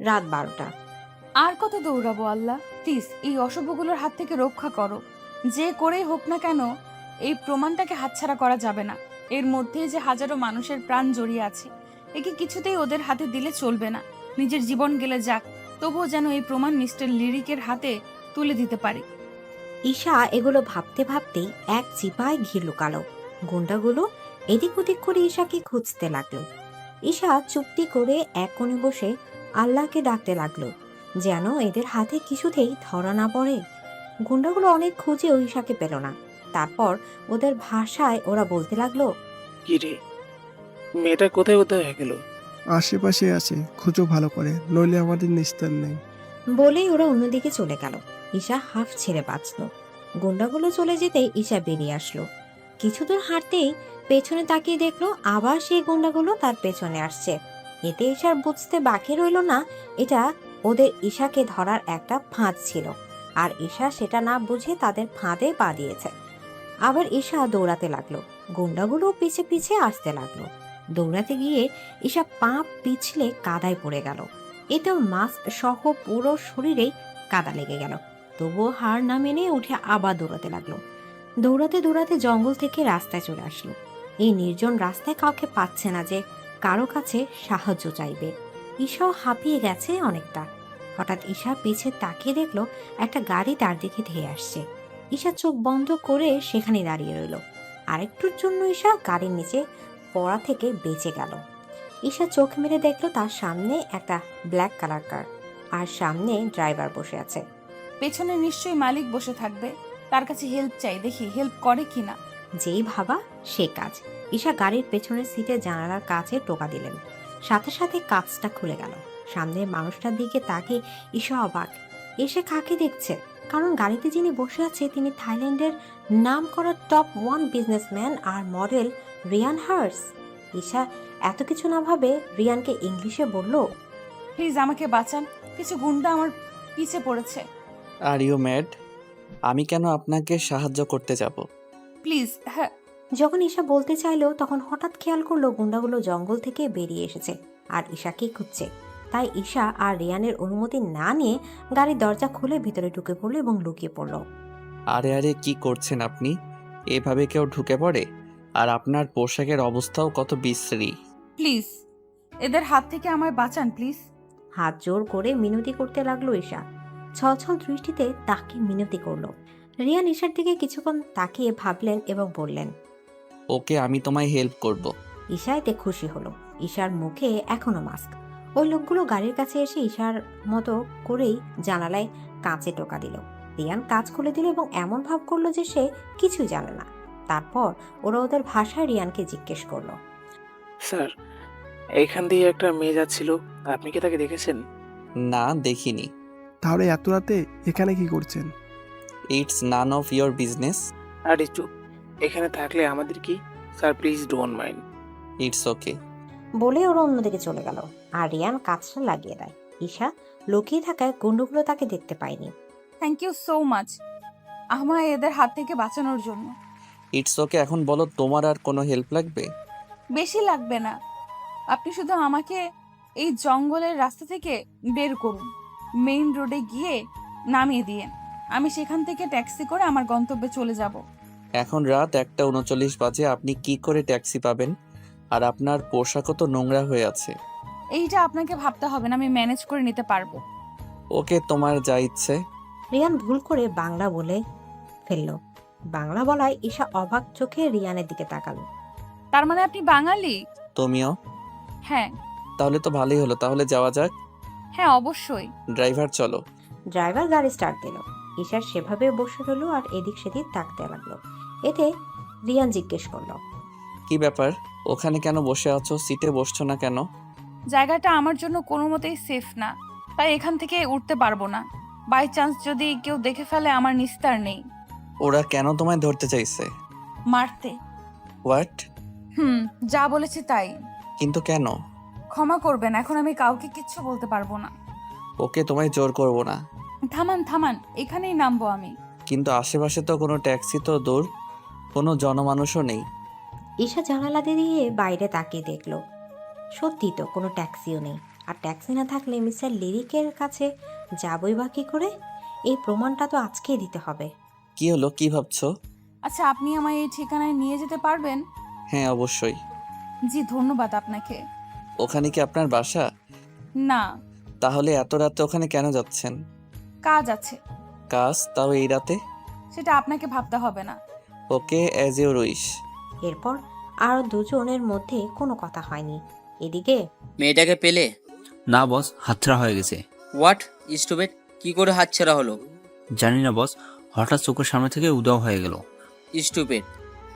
রাত 12টা। আর কত দৌড়াবো আল্লাহ, প্লিজ এই অশুভগুলোর হাত থেকে রক্ষা করো। যে করেই হোক না কেন, এই প্রমাণটাকে হাতছাড়া করা যাবে না। এর মধ্যে যে হাজারো মানুষের প্রাণ জড়িয়ে আছে, একে কিছুতেই ওদের হাতে দিলে চলবে না। নিজের জীবন গেলে যাক, তবুও যেন এই প্রমাণ মিস্টার লিরিকের হাতে তুলে দিতে পারি। ঈশা এগুলো ভাবতে ভাবতেই এক চিপায় ঘি লুকালো। গুন্ডাগুলো এদিক ওদিক করে ঈশাকে খুঁজতে লাগলো। ঈশা চুপটি করে এক কোণে বসে আল্লাহকে ডাকতে লাগলো, যেন এদের হাতে কিছুতেই ধরা না পড়ে। গুন্ডাগুলো অনেক খুঁজেও ঈশাকে পেল না। তারপর ওদের ভাষায় ওরা বলতে লাগলো, কি রে, মেয়েটা কোথায় কোথায় হয়ে গেল? আশেপাশে আছে, খুঁজো ভালো করে, নইলে আমাদের নিস্তার নেই। বলেই ওরা অন্যদিকে চলে গেল। ঈশা হাফ ছেড়ে বাঁচল। গুন্ডাগুলো চলে যেতেই ঈশা বেরিয়ে আসলো। কিছু দূর হাঁটতেই পেছনে তাকিয়ে দেখলো আবার সেই গুন্ডাগুলো তার পেছনে আসছে। এতে ঈশার বুঝতে বাকি রইল না এটা ওদের ঈশাকে ধরার একটা ফাঁদ ছিল, আর ঈশা সেটা না বুঝে তাদের ফাঁদে পা দিয়েছে। আবার ঈশা দৌড়াতে লাগলো। গুন্ডাগুলো পিছে পিছে আসতে লাগলো। দৌড়াতে গিয়ে ঈশা পা পিছলে কাদায় পড়ে গেল। এতেও মাস্ক সহ পুরো শরীরেই কাদা লেগে গেল। তবুও হার না মেনে উঠে আবার দৌড়াতে লাগলো। দৌড়াতে দৌড়াতে জঙ্গল থেকে রাস্তায় চলে আসলো। এই নির্জন রাস্তায় কাউকে পাচ্ছে না যে কারো কাছে সাহায্য চাইবে। ঈশাও হাঁপিয়ে গেছে অনেকটা। হঠাৎ ঈশা পিছে তাকিয়ে দেখলো একটা গাড়ি তার দিকে ধেয়ে আসছে। ঈশা চোখ বন্ধ করে সেখানে দাঁড়িয়ে রইল। আরেকটুর জন্য ঈশা গাড়ির নিচে পড়া থেকে বেঁচে গেল। ঈশা চোখ মেরে দেখলো তার সামনে একটা ব্ল্যাক কালার কার, আর সামনে ড্রাইভার বসে আছে। পেছনে নিশ্চয়ই মালিক বসে থাকবে, তার কাছে হেল্প চাই, দেখি হেল্প করে কিনা। যেই ভাবা সে কাজ। ঈশা গাড়ির পেছনের সিটে জানালার কাছে টোকা দিলেন। সাথে সাথে কাঁচটা খুলে গেল। সামনের মানুষটার দিকে তাকিয়ে ঈশা অবাক। এসে কাকে দেখছে, কারণ গাড়িতে যিনি বসে আছে তিনি থাইল্যান্ডের নাম করা টপ 1 বিজনেসম্যান আর মডেল রিয়ান হার্স। ঈশা এত কিছু না ভাবে রিয়ানকে ইংলিশে বলল, প্লিজ আমাকে বাঁচান, কিছু গুন্ডা আমার পিছে পড়েছে। Are you mad? আমি কেন আপনাকে সাহায্য করতে যাব? প্লিজ। হ্যাঁ। যখন ঈশা বলতে চাইলো তখন হঠাৎ খেয়াল করলো গুন্ডাগুলো জঙ্গল থেকে বেরিয়ে এসেছে আর ঈশাকে খুঁজছে। তাই ঈশা আর রিয়ানের অনুমতি না নিয়ে গাড়ির দরজা খুলে ভিতরে ঢুকে পড়লো এবং লুকিয়ে পড়লো। আরে আরে, কি করছেন আপনি? এভাবে কেউ ঢুকে পড়ে? আর আপনার পোশাকের অবস্থাও কত বিশ্রী। প্লিজ এদের হাত থেকে আমায় বাঁচান প্লিজ। হাত জোর করে মিনতি করতে লাগলো ঈশা। ছলছল দৃষ্টিতে তাকে মিনতি করলো। রিয়ান ঈশার দিকে কিছুক্ষণ তাকিয়ে ভাবলেন এবং বললেন, ওকে, আমি তোমায় হেল্প করব। ঈশা এতে খুশি হলো। ঈশার মুখে এখনো মাস্ক। ওই লোকগুলো গাড়ির কাছে এসে ঈশার মতো করেই জানালায় কাঁচে টোকা দিল। রিয়ান কাঁচ খুলে দিল এবং এমন ভাব করলো যে সে কিছুই জানে না। তারপর ওরা ওদের ভাষায় রিয়ানকে জিজ্ঞেস করলো, স্যার, এইখান দিয়ে একটা মেয়ে যাচ্ছিল, আপনি কি তাকে দেখেছেন? না, দেখিনি। তাহলে এত রাতে এখানে কি করছেন? It's none of your business. আরে চুপ, এখানে থাকলে আমাদের কি? Sir please don't mind. It's okay. বলে ওরা অন্যদিকে চলে গেল আর রিয়ান কাঁচটা লাগিয়ে দেয়। ঈশা লুকিয়ে থাকায় গুন্ডগুলো তাকে দেখতে পায়নি। থ্যাংক ইউ সো মাচ আমায় এদের হাত থেকে বাঁচানোর জন্য। It's okay. এখন বলো, তোমার আর কোনো হেল্প লাগবে? বেশি লাগবে না, আপনি শুধু আমাকে এই জঙ্গলের রাস্তা থেকে বের করুন, মেইন রোডে গিয়ে নামিয়ে দিয়েন। আমি সেখান থেকে ট্যাক্সি করে আমার গন্তব্যে চলে যাব। এখন রাত 1:39 বাজে, আপনি কি করে ট্যাক্সি পাবেন? আর আপনার পোশাকও তো নোংরা হয়ে আছে। এইটা আপনাকে ভাবতে হবে না, আমি ম্যানেজ করে নিতে পারবো। ওকে, তোমার যা ইচ্ছে। রিয়ান ভুল করে বাংলা বলে ফেলল। বাংলা বলায় ঈশা অবাক চোখে রিয়ানের দিকে তাকালো। তার মানে আপনি বাঙালি? তুমিও? হ্যাঁ। তাহলে তো ভালোই হলো, তাহলে যাওয়া যাক। হ্যাঁ অবশ্যই। ড্রাইভার চলো। ড্রাইভার গাড়ি স্টার্ট দিল। ঈশার সেভাবে বসে রইল আর এদিক সেদিক তাকতে লাগলো। এতে রিয়ান জিজ্ঞেস করলো, কি ব্যাপার, ওখানে কেন বসে আছো? সিটে বসছো না কেন? জায়গাটা আমার জন্য কোনো মতেই সেফ না, তাই এখান থেকে উঠতে পারবো না। বাই চান্স যদি কেউ দেখে ফেলে আমার নিস্তার নেই। ওরা কেন তোমায় ধরতে চাইছে? মারতে। হোয়াট? যা বলেছি তাই। কিন্তু কেন? ক্ষমা করবেন, এখন আমি কাউকে কিচ্ছু বলতে পারবো না। ওকে, তোমায় জোর করব না। থামান থামান, এখানেই নামবো আমি। কিন্তু আশেপাশে তো কোনো ট্যাক্সি তো দূর, কোনো জনমানুষও নেই। ঈশা জানালা দিয়ে বাইরে তাকিয়ে দেখলো। সত্যি তো কোনো ট্যাক্সিও নেই। আর ট্যাক্সি না থাকলে মিস্টার লিরিকের কাছে যাবই বা কী করে? এই প্রমাণটা তো আজকেই দিতে হবে। কি হলো, কি ভাবছো? আচ্ছা, আপনি আমায় এই ঠিকানায় নিয়ে যেতে পারবেন? হ্যাঁ, অবশ্যই। জি, ধন্যবাদ আপনাকে। ওখানে কি আপনার বাসা? না, তাহলে এত রাতে ওখানে কেন যাচ্ছেন? কাজ আছে। কাজ, তাও এই রাতে? সেটা আপনাকে ভাবতে হবে না। ওকে, অ্যাজ ইউর উইশ। এরপর আরও দুজনের মধ্যে কোনো কথা হয়নি। এদিকে মেয়েটাকে পেলে? না বস, হাতছাড়া হয়ে গেছে। হোয়াট স্টুপিড, কি করে হাতছাড়া হলো? জানি না বস, হঠাৎ চোখের সামনে থেকে উধাও হয়ে গেল। স্টুপিড,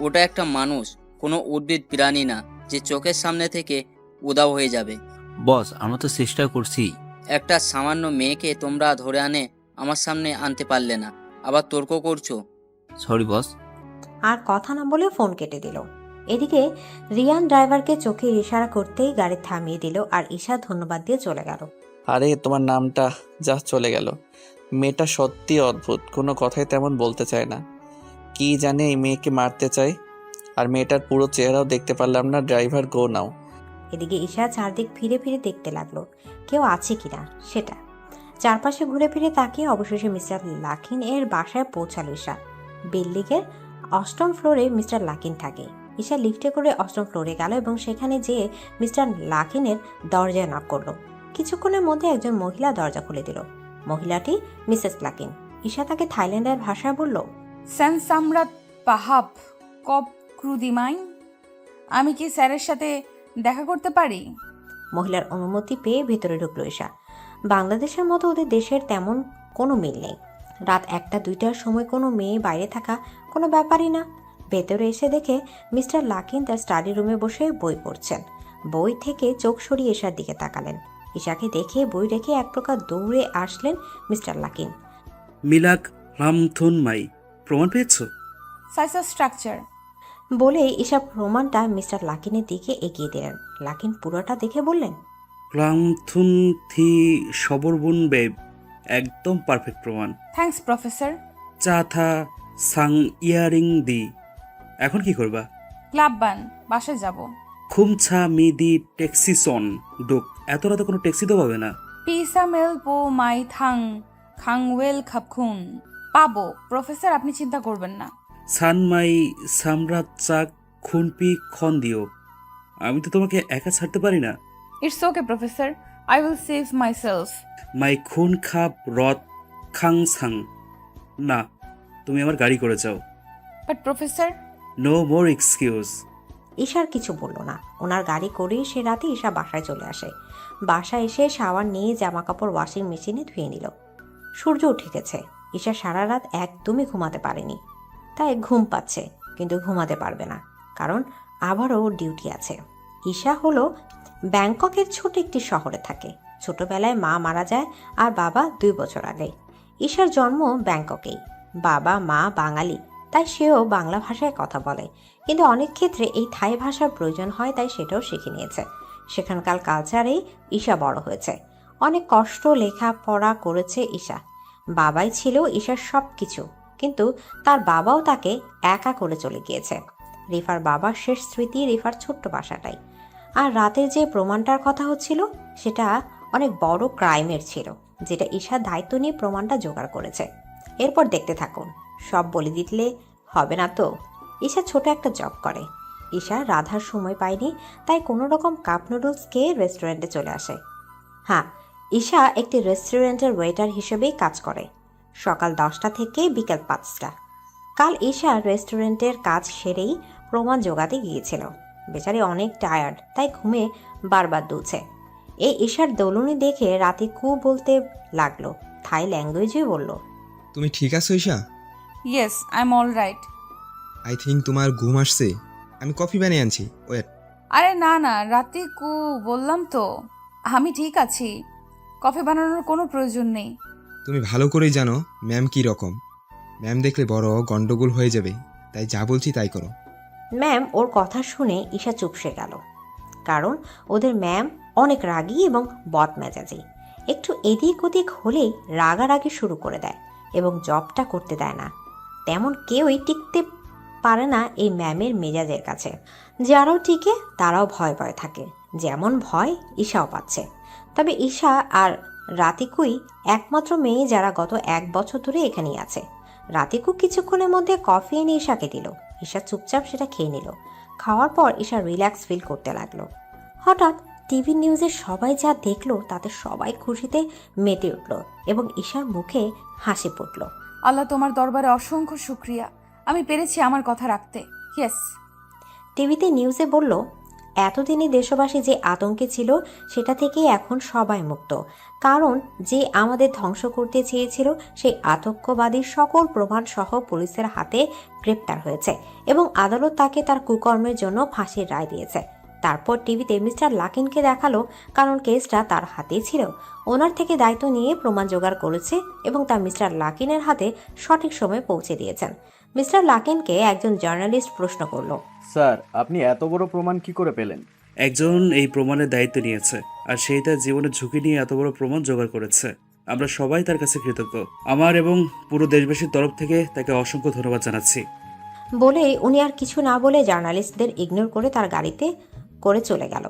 ওটা একটা মানুষ, কোনো উদ্ভিদ প্রাণী না যে চোখের সামনে থেকে উধাও হয়ে যাবে। বস, আমরা তো চেষ্টা করছি। একটা সামান্য মেয়েকে তোমরা ধরে আনে আমার সামনে আনতে পারলে না, আবার তর্ক করছো। Sorry boss. আর কথা না বলে ফোন কেটে দিল। এদিকে রিয়ান ড্রাইভারকে চোখের ইশারা করতেই গাড়ি থামিয়ে দিল আর ঈশা ধন্যবাদ দিয়ে চলে গেল। আরে তোমার নামটা যা চলে গেল। মেয়েটা সত্যি অদ্ভুত, কোনো কথাই তেমন বলতে চায় না। কি জানে এই মেয়েকে মারতে চায়। আর মেয়েটার পুরো চেহারাও দেখতে পারলাম না। ড্রাইভার গো নাও। এদিকে ঈশা চারদিক ফিরে ফিরে দেখতে লাগলো কেউ আছে কিনা সেটা। চারপাশে ঘুরে ফিরে তাকিয়ে অবশেষে মিস্টার লাকিন এর বাসায় পৌঁছালো ঈশা। বিল্ডিংয়ের 8ম ফ্লোরে মিস্টার লাকিন থাকে। ঈশা লিফটে করে 8ম ফ্লোরে গেল এবং সেখানে যেয়ে মিস্টার লাকিনের দরজায় নক করলো। কিছুক্ষণের মধ্যে একজন মহিলা দরজা খুলে দিল। মহিলাটি মিসেস লাকিন। ঈশা তাকে থাইল্যান্ডের ভাষায় বলল, সেন সামরাত পাহাব কপ ক্রুদিমাইন, আমি কি স্যারের সাথে দেখা করতে পারি? মহিলার অনুমতি পেয়ে ভেতরে ঢুকলো ঈশা। বাংলাদেশের মতো ওদের দেশের তেমন কোনো মিল নেই। রাত 1টা-2টার সময় কোনো মেয়ে বাইরে থাকা কোনো ব্যাপারই না। ভেতরে এসে দেখে মিস্টার লাকিন তার স্টাডি রুমে বসে বই পড়ছেন। বই থেকে চোখ সরিয়ে ঈশার দিকে তাকালেন। ঈশাকে দেখে বই রেখে এক প্রকার দৌড়ে আসলেন মিস্টার লাকিন। মিলাক রামথুন মাই, প্রমাণ পেয়েছো? সাইসা স্ট্রাকচার বলে ঈশা প্রমাণটা মিস্টার লাকিনের দিকে এগিয়ে দিলেন। লাকিন পুরোটা দেখে বললেন, রামথুন থি সবরবুন বেব, একদম পারফেক্ট প্রমাণ। Thanks professor. চা থা সাং ইয়ারিং দি। এখন কি করবা? ক্লাব বান, বাসায় যাব। খুমছা মি দি ট্যাক্সি সন ডুক, এত রাতে কোনো ট্যাক্সি তো পাবে না। পিসা মেল পো মাই থাং খাংওয়েল খাপখুন, পাবো প্রফেসর, আপনি চিন্তা করবেন না। সান মাই সামরাত চাক খুনপি খন দিও, আমি তো তোমাকে একা ছাড়তে পারি না। It's okay professor, I will save myself. My খুন খাপ রথ খাং সাং, না তুমি আমার গাড়ি করে যাও। But professor. No more excuse. ঈশার কিছু বলল না। ওনার গাড়ি করেই সে রাতে ঈশা বাসায় চলে আসে। বাসায় এসে শাওয়ার নিয়ে জামা কাপড় ওয়াশিং মেশিনে ধুয়ে নিল। সূর্য উঠে গেছে। ঈশা সারা রাত একদমই ঘুমাতে পারেনি। তাই ঘুম পাচ্ছে, কিন্তু ঘুমাতে পারবে না, কারণ আবারও ওর ডিউটি আছে। ঈশা হলো ব্যাংককের ছোট একটি শহরে থাকে। ছোটবেলায় মা মারা যায় আর বাবা 2 বছর আগে। ঈশার জন্ম ব্যাংককেই। বাবা মা বাঙালি, তাই সেও বাংলা ভাষায় কথা বলে, কিন্তু অনেক ক্ষেত্রে এই থাই ভাষার প্রয়োজন হয়, তাই সেটাও শিখে নিয়েছে। সেখানকার কালচারেই ঈশা বড় হয়েছে। অনেক কষ্ট লেখাপড়া করেছে ঈশা। বাবাই ছিল ঈশার সব কিছু, কিন্তু তার বাবাও তাকে একা করে চলে গিয়েছে। রিফার বাবার শেষ স্মৃতি রিফার ছোট্ট বাসাটাই। আর রাতের যে প্রমাণটার কথা হচ্ছিল সেটা অনেক বড় ক্রাইমের ছিল, যেটা ঈশা দায়িত্ব নিয়ে প্রমাণটা জোগাড় করেছে। এরপর দেখতে থাকুন। সব বলে দিলে হবে না তো। ঈশা ছোট একটা জব করে। ঈশা রাধার সময় পায়নি, তাই কোনো রকম কাপ নুডলস খেয়ে রেস্টুরেন্টে চলে আসে। হ্যাঁ, ঈশা একটি রেস্টুরেন্টের ওয়েটার হিসেবেই কাজ করে, সকাল 10টা থেকে বিকেল 5টা। কাল ঈশা রেস্টুরেন্টের কাজ সেরেই প্রমাণ জোগাতে গিয়েছিল। বেচারি অনেক টায়ার্ড, তাই ঘুমে বারবার দুলছে। এই ঈশার দোলনি দেখে রাতে কু বলতে লাগলো, থাই ল্যাঙ্গুয়েজে বলল, তুমি ঠিক আছো Isha? Yes, I am all right. I think তোমার ঘুম আসছে, আমি কফি বানিয়ে আনছি, ওয়েট। আরে না না, রাতে কু বললাম তো, আমি ঠিক আছি, কফি বানানোর কোনো প্রয়োজন নেই। তুমি ভালো করেই জানো ম্যাম কি রকম। ম্যাম দেখলে বড় গন্ডগোল হয়ে যাবে, তাই যা বলছি তাই করো। ম্যাম ওর কথা শুনে ঈশা চুপসে গেল, কারণ ওদের ম্যাম অনেক রাগী এবং বদমেজাজি। একটু এদিক ওদিক হলেই রাগারাগি শুরু করে দেয় এবং জবটা করতে দেয় না। তেমন কেউই টিকতে পারে না এই ম্যামের মেজাজের কাছে। যারাও টিকে তারাও ভয় ভয় থাকে, যেমন ভয় ঈশাও পাচ্ছে। তবে ঈশা আর রাতিকুই একমাত্র মেয়ে যারা গত 1 বছর ধরে এখানেই আছে। রাতিকু কিছুক্ষণের মধ্যে কফি এনে ঈশাকে দিল। ঈশা চুপচাপ সেটা খেয়ে নিল। খাওয়ার পর ঈশা রিল্যাক্স ফিল করতে লাগলো। হঠাৎ টিভি নিউজে সবাই যা দেখলো তাতে সবাই খুশিতে মেতে উঠল এবং ঈশার মুখে হাসি ফুটল। আল্লাহ, তোমার দরবারে অসংখ্য শুক্রিয়া, আমি পেরেছি আমার কথা রাখতে। ইয়েস। টিভিতে নিউজে বলল, এতদিনে দেশবাসী যে আতঙ্কে ছিল সেটা থেকেই এখন সবাই মুক্ত, কারণ যে আমাদের ধ্বংস করতে চেয়েছিল সেই আতঙ্কবাদীর সকল প্রমাণ সহ পুলিশের হাতে গ্রেপ্তার হয়েছে এবং আদালত তাকে তার কুকর্মের জন্য ফাঁসির রায় দিয়েছে। তারপর টিভিতে মিস্টার লাকিনকে দেখালো, কারণ কেসটা তার হাতেই ছিল। ওনার থেকে দায়িত্ব নিয়ে প্রমাণ জোগাড় করেছে এবং তা মিস্টার লাকিনের হাতে সঠিক সময়ে পৌঁছে দিয়েছেন। মিস্টার লাকিনকে একজন জার্নালিস্ট প্রশ্ন করলো, স্যার, আপনি এত বড় প্রমাণ কি করে পেলেন? একজন এই প্রমাণের দায়িত্ব নিয়েছে, আর সেই তার জীবনের ঝুঁকি নিয়ে এত বড় প্রমাণ জোগাড় করেছে। আমরা সবাই তার কাছে কৃতজ্ঞ। আমার এবং পুরো দেশবাসীর তরফ থেকে তাকে অসংখ্য ধন্যবাদ জানাচ্ছি। বলেই উনি আর কিছু না বলে জার্নালিস্টদের ইগনোর করে তার গাড়িতে করে চলে গেল।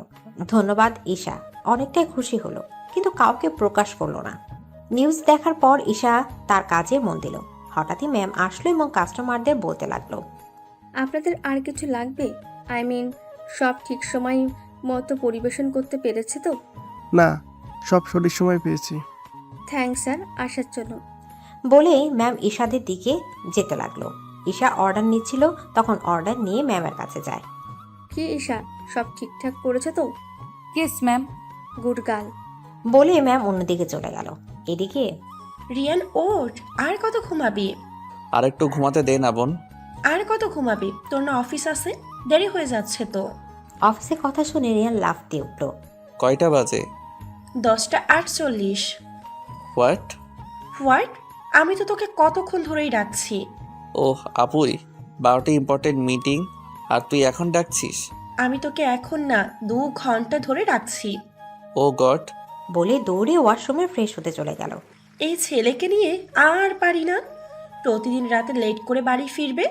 ধন্যবাদ ঈশা অনেকটাই খুশি হলো, কিন্তু কাউকে প্রকাশ করলো না। নিউজ দেখার পর ঈশা তার কাজে মন দিল। হঠাৎই ম্যাম আসলো এবং কাস্টমারদের বলতে লাগলো, আপনাদের আর কিছু লাগবে? আই মিন, সব ঠিক সময় মতো পরিবেশন করতে পেরেছে তো? না, সব সঠিক সময় পেয়েছি। থ্যাঙ্কস স্যার, আসার জন্য। বলেই ম্যাম ঈশাদের দিকে যেতে লাগলো। ঈশা অর্ডার নিচ্ছিল, তখন অর্ডার নিয়ে ম্যামের কাছে যায়। কি ঈশা, সব ঠিকঠাক করেছে তো? Yes ma'am. Good girl. বলে ম্যাম অন্যদিকে চলে গেল। এদিকে রিয়ান, ওঠ, আর কত ঘুমাবি? আর একটু ঘুমাতে দে না বোন। আর কত ঘুমাবি? তোর না অফিস আছে? দেরি হয়ে যাচ্ছে তো। অফিসে কথা শুনে রিয়ান লাফ দিয়ে উঠল। কয়টা বাজে? 10:48। হোয়াট? হোয়াট? আমি তো তোকে কতক্ষণ ধরেই ডাকছি। ওহ আপুই, 12টা ইম্পর্টেন্ট মিটিং আর তুই এখন ডাকছিস? আমি তোকে এখন না 2 ঘন্টা ধরে ডাকছি। ও গড। বলে দৌড়ে ওয়াশরুমে ফ্রেশ হতে চলে গেল। এই ছেলেকে নিয়ে আর পারি না। প্রতিদিন রাতে লেট করে বাড়ি ফিরবে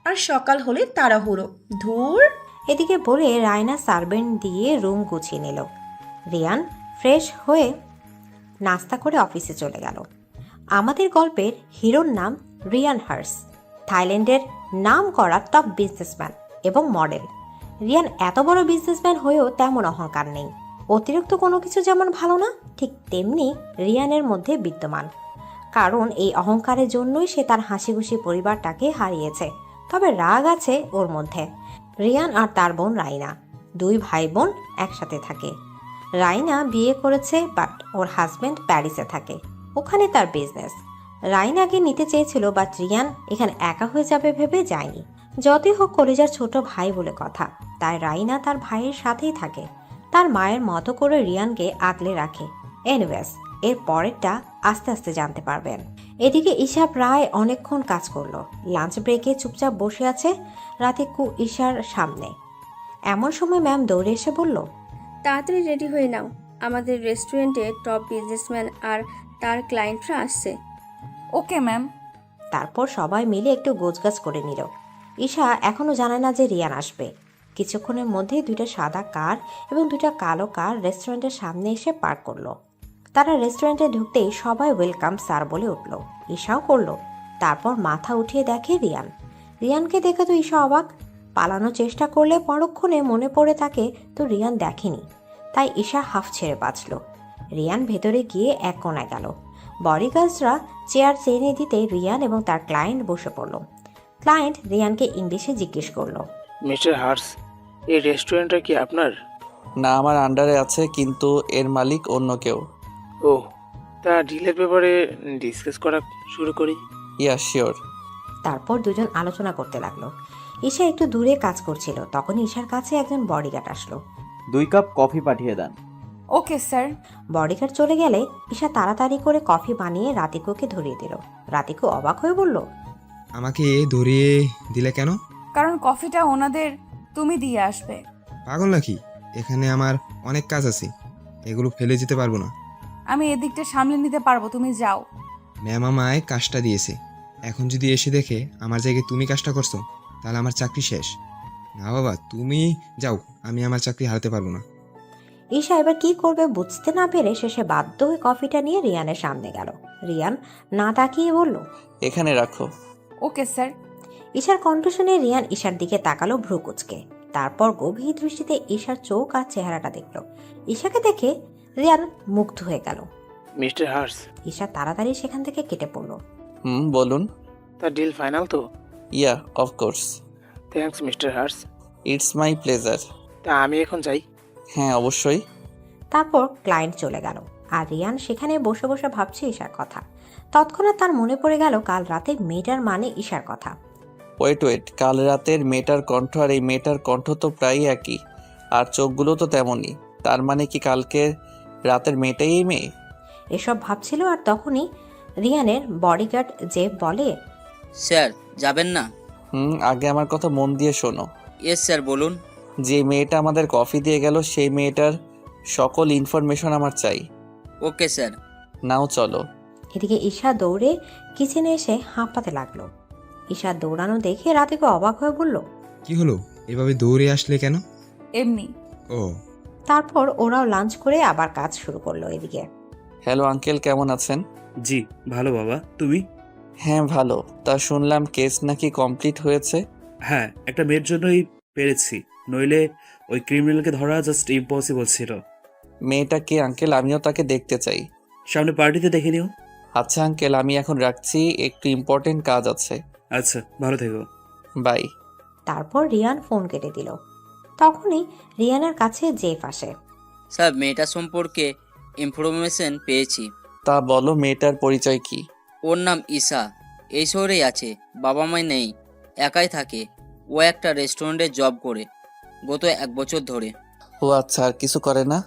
আর সকাল হলে তাড়াহুড়ো। ধুর। এদিকে বলে রায়না সার্ভেন্ট দিয়ে রুম গুছিয়ে নিল। রিয়ান ফ্রেশ হয়ে নাস্তা করে অফিসে চলে গেল। আমাদের গল্পের হিরোর নাম রিয়ান হার্স, থাইল্যান্ডের নাম করা টপ বিজনেসম্যান এবং মডেল। রিয়ান এত বড় বিজনেসম্যান হয়েও তেমন অহংকার নেই। অতিরিক্ত কোনো কিছু যেমন ভালো না, ঠিক তেমনি রিয়ানের মধ্যে বিদ্যমান। কারণ এই অহংকারের জন্যই সে তার হাসিখুশি পরিবারটাকে হারিয়েছে। তবে রাগ আছে ওর মধ্যে। রিয়ান আর তার বোন রাইনা, 2 ভাই বোন একসাথে থাকে। রাইনা বিয়ে করেছে, বাট ওর হাজব্যান্ড প্যারিসে থাকে, ওখানে তার বিজনেস। রাইনাকে নিতে চেয়েছিল, বাট রিয়ান এখানে একা হয়ে যাবে ভেবে যায়নি। যতই হোক কলেজার ছোট ভাই বলে কথা, তাই রাইনা তার ভাইয়ের সাথেই থাকে। তার মায়ের মতো করে রিয়ানকে আগলে রাখে। এনিওয়েজ, এর পরেরটা আস্তে আস্তে জানতে পারবেন। এদিকে ঈশা প্রায় অনেকক্ষণ কাজ করলো। লাঞ্চ ব্রেকে চুপচাপ বসে আছে রাতিকু ঈশার সামনে। এমন সময় ম্যাম দৌড়ে এসে বলল, তাড়াতাড়ি রেডি হয়ে নাও, আমাদের রেস্টুরেন্টে টপ বিজনেসম্যান আর তার ক্লায়েন্টরা আসছে। Okay ma'am. তারপর সবাই মিলে একটু গোছগাছ করে নিল। ঈশা এখনো জানে না যে রিয়ান আসবে। কিছুক্ষণের মধ্যেই 2টা সাদা কার এবং 2টা কালো কার রেস্টুরেন্টের সামনে এসে পার্ক করলো। তারা রেস্টুরেন্টে ঢুকতেই সবাই ওয়েলকাম স্যার বলে উঠল। ঈশাও করলো। তারপর মাথা উঠিয়ে দেখে রিয়ান। রিয়ানকে দেখে তো ঈশা অবাক। পালানোর চেষ্টা করলে পরক্ষণে মনে পড়ে থাকে তো রিয়ান দেখেনি। তাই ঈশা হাফ ছেড়ে বাঁচল। রিয়ান ভেতরে গিয়ে এক কোণায় গেল। বডিগার্ডসরা চেয়ার চেনে দিতে রিয়ান এবং তার ক্লায়েন্ট বসে পড়ল। ক্লায়েন্ট রিয়ানকে ইংলিশে জিজ্ঞেস করলো, মিস্টার হার্স, এই রেস্টুরেন্টটা কি আপনার? না, আমার আন্ডারে আছে, কিন্তু এর মালিক অন্য কেউ। ও, তা ডিলের ব্যাপারে ডিসকাস করা শুরু করি। Yeah sure. তারপর দুজন আলোচনা করতে লাগলো। ঈশা একটু দূরে কাজ করছিল, তখন ঈশার কাছে একজন বডিগার্ড আসলো। 2 কাপ কফি পাঠিয়ে দেন। Okay sir. বডিগার্ড চলে গেলে ঈশা তাড়াতাড়ি করে কফি বানিয়ে রাতিকুকে ধরিয়ে দিল। রাতিকু অবাক হয়ে বলল, আমাকে ধরিয়ে দিলে কেন? কারণ কফিটা ওনাদের তুমি দিয়ে আসবে। পাগল নাকি? এখানে আমার অনেক কাজ আছে, এগুলো ফেলে যেতে পারবো না। আমি এদিকটা সামলে নিতে পারবো, তুমি যাও। ম্যাম আমায় কাজটা দিয়েছে, এখন যদি এসে দেখে আমার জায়গায় তুমি কাজটা করছো তাহলে আমার চাকরি শেষ। না বাবা, তুমি যাও, আমি আমার চাকরি হারাতে পারবো না। ঈশা এবার কি করবে বুঝতে না পেরে শেষে বাধ্য হয়ে কফিটা নিয়ে রিয়ানের সামনে গেল। রিয়ান না তাকিয়ে বলল, এখানে রাখো। Okay sir. ঈশার কণ্ঠ শুনে রিয়ান ঈশার দিকে তাকালো ভ্রু কুঁচকে। তারপর গভীর দৃষ্টিতে ঈশার চোখ আর চেহারাটা দেখল। ঈশাকে দেখে রিয়ান মুগ্ধ হয়ে গেল। মিস্টার হার্স, ঈশা তাড়াতাড়ি সেখান থেকে কেটে পড়ল। বলুন। তার ডিল ফাইনাল তো? Yeah, of course. Thanks mister Hers. It's my pleasure. তা আমি এখন যাই? হ্যাঁ, অবশ্যই। তারপর ক্লায়েন্ট চলে গেল আর রিয়ান সেখানে বসে বসে ভাবছে ঈশার কথা। তৎক্ষণাৎ তার মনে পড়ে গেল কাল রাতে মেয়েটার মানে ঈশার কথা। ওয়েট, কাল রাতের মেয়েটার কণ্ঠ আর এই মেয়েটার কণ্ঠ তো প্রায় একই, আর চোখগুলো তো তেমনই। তার মানে কি কালকে রাতের মেয়েটাই এই মেয়ে? এসব ভাবছিল আর তখনই রিয়ানের বডিগার্ড যে বলে, স্যার যাবেন না? আগে আমার কথা মন দিয়ে শোনো। ইয়েস স্যার, বলুন। যে মেয়েটা আমাদের কফি দিয়ে গেল সেই মেয়েটার সকল ইনফরমেশন আমার চাই। Okay sir. নাও চলো। এদিকে ঈশা দৌড়ে কিচেনে এসে হাঁপাতে লাগলো। ঈশা দৌড়ানো দেখে রাতিকে অবাক হয়ে বলল, কি হলো, এভাবে দৌড়ে আসলে কেন? এমনি। ও, তারপর ওরাও লাঞ্চ করে আবার কাজ শুরু করলো। এদিকে, হ্যালো আঙ্কেল, কেমন আছেন? জি ভালো বাবা, তুমি? হ্যাঁ ভালো। তা শুনলাম কেস নাকি কমপ্লিট হয়েছে। হ্যাঁ, একটা মেয়ের জন্যই পেরেছি, নইলে ওই ক্রিমিনালকে ধরা জাস্ট ইম্পসিবল ছিল। মেয়েটা কে আঙ্কেল? আমিও তাকে দেখতে চাই। সামনে পার্টিতে দেখে নিও। আচ্ছা আঙ্কেল, আমি এখন রাখছি, একটু ইম্পর্টেন্ট কাজ আছে। আচ্ছা, ভালো থেকো। বাই। তারপর রিয়ান ফোন কেটে দিল। তখনই রিয়ানের কাছে জেফ আসে। স্যার, মেয়েটা সম্পর্কে ইনফরমেশন পেয়েছি। তা বলো, মেয়েটার পরিচয় কি? ওর নাম ঈশা। এই শহরেই আছে, বাবা মা নেই, একাই থাকে। ও একটা রেস্টুরেন্টে জব করে গত 1 বছর ধরে। ও আচ্ছা, আর কিছু করে না?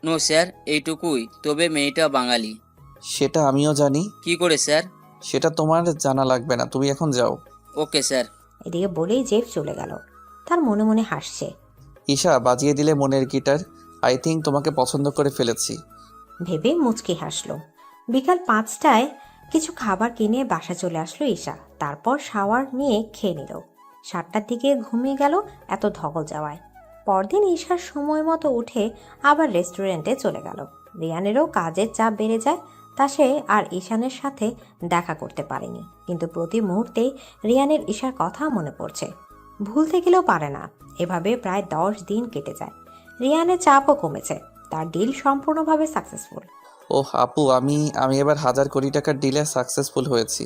নো স্যার, এইটুকুই। তবে মেয়েটা বাঙালি। সেটা আমিও জানি। কি করে স্যার? সেটা তোমার জানা লাগবে না, তুমি এখন যাও। Okay sir. এদিকে বলেই জেফ চলে গেল। তার মনে মনে হাসছে। ঈশা, বাজিয়ে দিলে মনের গিটার। আই থিঙ্ক তোমাকে পছন্দ করে ফেলেছি। ভেবে মুচকি হাসলো। বিকাল 5টায় কিছু খাবার কিনে বাসা চলে আসলো ঈশা। তারপর শাওয়ার নিয়ে খেয়ে নিল। 7টার দিকে ঘুমিয়ে গেল এত ধকল যাওয়ায়। পরদিন ঈশার সময় মতো উঠে আবার রেস্টুরেন্টে চলে গেল। রিয়ানেরও কাজের চাপ বেড়ে যায়, তা সে আর ঈশানের সাথে দেখা করতে পারেনি। কিন্তু প্রতি মুহূর্তেই রিয়ানের ঈশার কথা মনে পড়ছে। ভুলতে গেলেও পারে না। এভাবে প্রায় 10 দিন কেটে যায়। রিয়ানের চাপও কমেছে। তার ডিল সম্পূর্ণভাবে সাকসেসফুল। ওহ আপু, আমি এবার 1000 কোটি টাকার ডিলে সাকসেসফুল হয়েছি।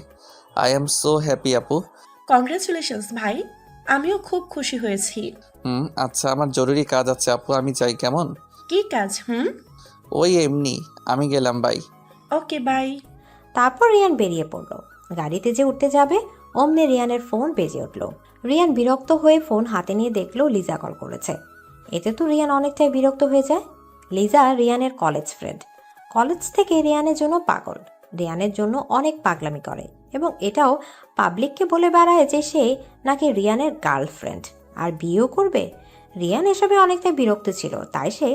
আই এম সো হ্যাপি আপু। কংগ্রাচুলেশনস ভাই, আমিও খুব খুশি হয়েছি। আচ্ছা, আমার জরুরি কাজ আছে আপু, আমি যাই। কেমন? কি কাজ? ওই এমনি, আমি গেলাম, বাই। Okay bye. তারপর রিয়ান বেরিয়ে পড়ল। গাড়িতে যে উঠতে যাবে অমনি রিয়ানের ফোন বেজে উঠল। রিয়ান বিরক্ত হয়ে ফোন হাতে নিয়ে দেখলো লিজা কল করেছে। এতে তো রিয়ান অনেকটাই বিরক্ত হয়ে যায়। লিজা রিয়ানের কলেজ ফ্রেন্ড। কলেজ থেকে রিয়ানের জন্য পাগল, রিয়ানের জন্য অনেক পাগলামি করে এবং এটাও পাবলিককে বলে বেড়ায় যে সে নাকি রিয়ানের গার্লফ্রেন্ড আর বিয়েও করবে। রিয়ান এসবে অনেকটাই বিরক্ত ছিল, তাই সে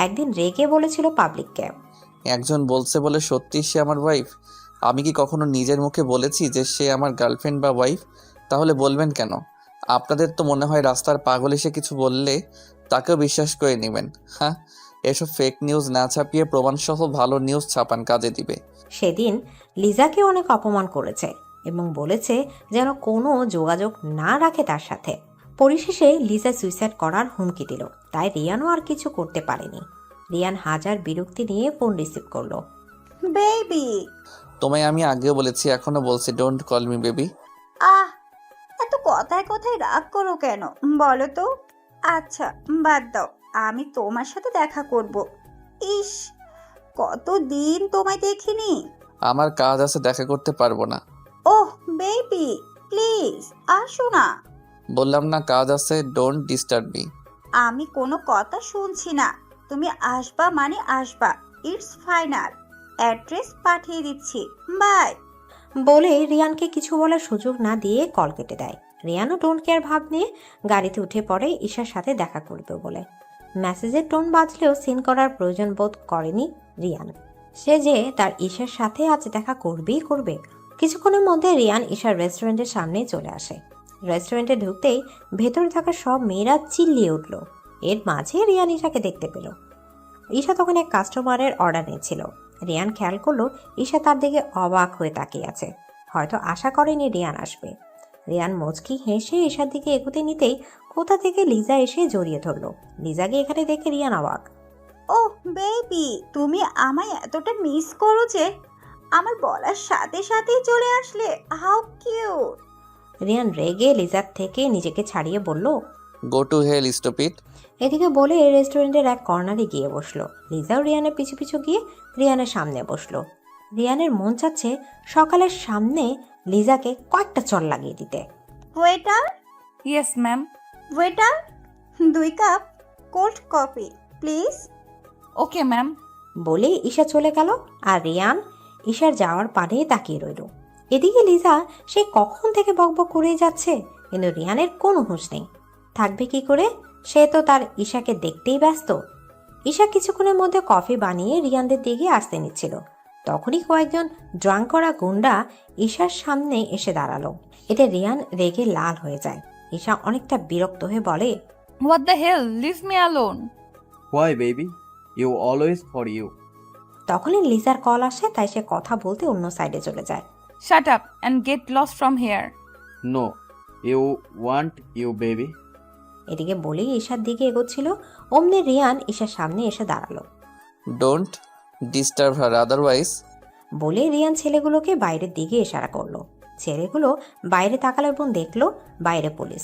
একদিন রেগে বলেছিল পাবলিককে, একজন বলছে বলে সত্যি সে আমার ওয়াইফ? আমি কি কখনো নিজের মুখে বলেছি যে সে আমার গার্লফ্রেন্ড বা ওয়াইফ? তাহলে বলবেন কেন? আপনাদের তো মনে হয় রাস্তার পাগল এসে কিছু বললে তাকেও বিশ্বাস করে নেবেন। হ্যাঁ, এসব ফেক নিউজ না ছাপিয়ে প্রমাণসহ ভালো নিউজ ছাপান, কাজে দিবে। সেদিন লিজাকে অনেক অপমান করেছে এবং বলেছে যেন কোনো যোগাযোগ না রাখে তার সাথে। পরিশেষে লিজা সুইসাইড করার হুমকি দিল, তাই রিয়ানও আর কিছু করতে পারেনি। রিয়ান হাজার বিরক্তি নিয়ে ফোন রিসিভ করলো। বেবি, তোমায় আমি আগেও বলেছি, এখনো বলছি, ডোন্ট কল মি বেবি। আহ, এত কথায় কথায় রাগ করো কেন বলো তো? আচ্ছা বাদ দাও, আমি তোমার সাথে দেখা করব। ইস, কতদিন তোমায় দেখিনি। আমার কাজ আছে, দেখা করতে পারবো না। ওহ বেবি, প্লিজ আসো না। বললাম না কাজ আছে, ডোন্ট ডিস্টার্ব মি। আমি কোনো কথা শুনছি না, তুমি আসবা মানে আসবা। It's final. অ্যাড্রেস পাঠিয়ে দিচ্ছি, বাই। বলে রিয়ানকে কিছু বলার সুযোগ না দিয়ে কল কেটে দেয়। রিয়ানও ডোন্ট কেয়ার ভাব নিয়ে গাড়িতে উঠে পড়ে ঈশার সাথে দেখা করবে বলে। মেসেজের টোন বাজলেও সিন করার প্রয়োজন বোধ করেনি রিয়ান। সে যে তার ঈশার সাথে আজ দেখা করবেই করবে। কিছুক্ষণের মধ্যে রিয়ান ঈশার রেস্টুরেন্টের সামনে চলে আসে। রেস্টুরেন্টে ঢুকতেই ভেতরে থাকা সব মেয়েরা চিল্লিয়ে উঠল। এর মাঝে রিয়ান ঈশাকে দেখতে পেল। ঈশা তখন এক কাস্টমারের অর্ডার নিচ্ছিল। রিয়ান খেয়াল করলো ঈশা তার দিকে অবাক হয়ে তাকিয়ে আছে। হয়তো আশা করেনি রিয়ান আসবে। রিয়ান মুচকি হেসে ঈশার দিকে এগোতে নিতেই কোথা থেকে লিজা এসে জড়িয়ে ধরলো। লিজাকে এখানে দেখে রিয়ান অবাক। ওহ বেবি, তুমি আমায় এতটা মিস করো যে আমার বলার সাথে সাথেই চলে আসলে। How cute. রিয়ান রেগে লিজার থেকে নিজেকে ছাড়িয়ে বলল, গো টু হেল স্টুপিড। এদিকে বলে রেস্টুরেন্টের এক কর্নারে গিয়ে বসলো। লিজাও রিয়ানের পিছু পিছু গিয়ে রিয়ানের সামনে বসলো। রিয়ানের মন চাচ্ছে সকালের সামনে লিজাকে কয়েকটা চড় লাগিয়ে দিতে। Waiter, yes ma'am. Waiter, 2 cup cold coffee please. Okay ma'am. বলে ঈশা চলে গেল আর রিয়ান ঈশার যাওয়ার পানে তাকিয়ে রইল। এদিকে লিজা সে কখন থেকে বকবক করেই যাচ্ছে, কিন্তু রিয়ানের কোনো হুঁশ নেই। থাকবে কি করে, সে তো তার ঈশাকে দেখতেই ব্যস্ত। ঈশা কিছুক্ষণের মধ্যে কফি বানিয়ে রিয়ানদের দিকে আসতে নিচ্ছিল। তখনই কয়েকজন ড্রাঙ্ক করা গুন্ডা ঈশার সামনে এসে দাঁড়ালো। এতে রিয়ান রেগে লাল হয়ে যায়। ঈশা অনেকটা বিরক্ত হয়ে বলে, what the hell, leave me alone. Why baby, you always for you. তখনই লিজার কল আসে, তাই সে কথা বলতে অন্য সাইডে চলে যায়। Shut up and get lost from here. No, you want you baby. এদিকে বলেই ঈশার দিকে এগোচ্ছিল, অমনি রিয়ান ঈশার সামনে এসে দাঁড়ালো। Don't disturb her otherwise. বলে রিয়ান ছেলেগুলোকে বাইরের দিকে ইশারা করলো। ছেলেগুলো বাইরে তাকালো এবং দেখলো বাইরে পুলিশ।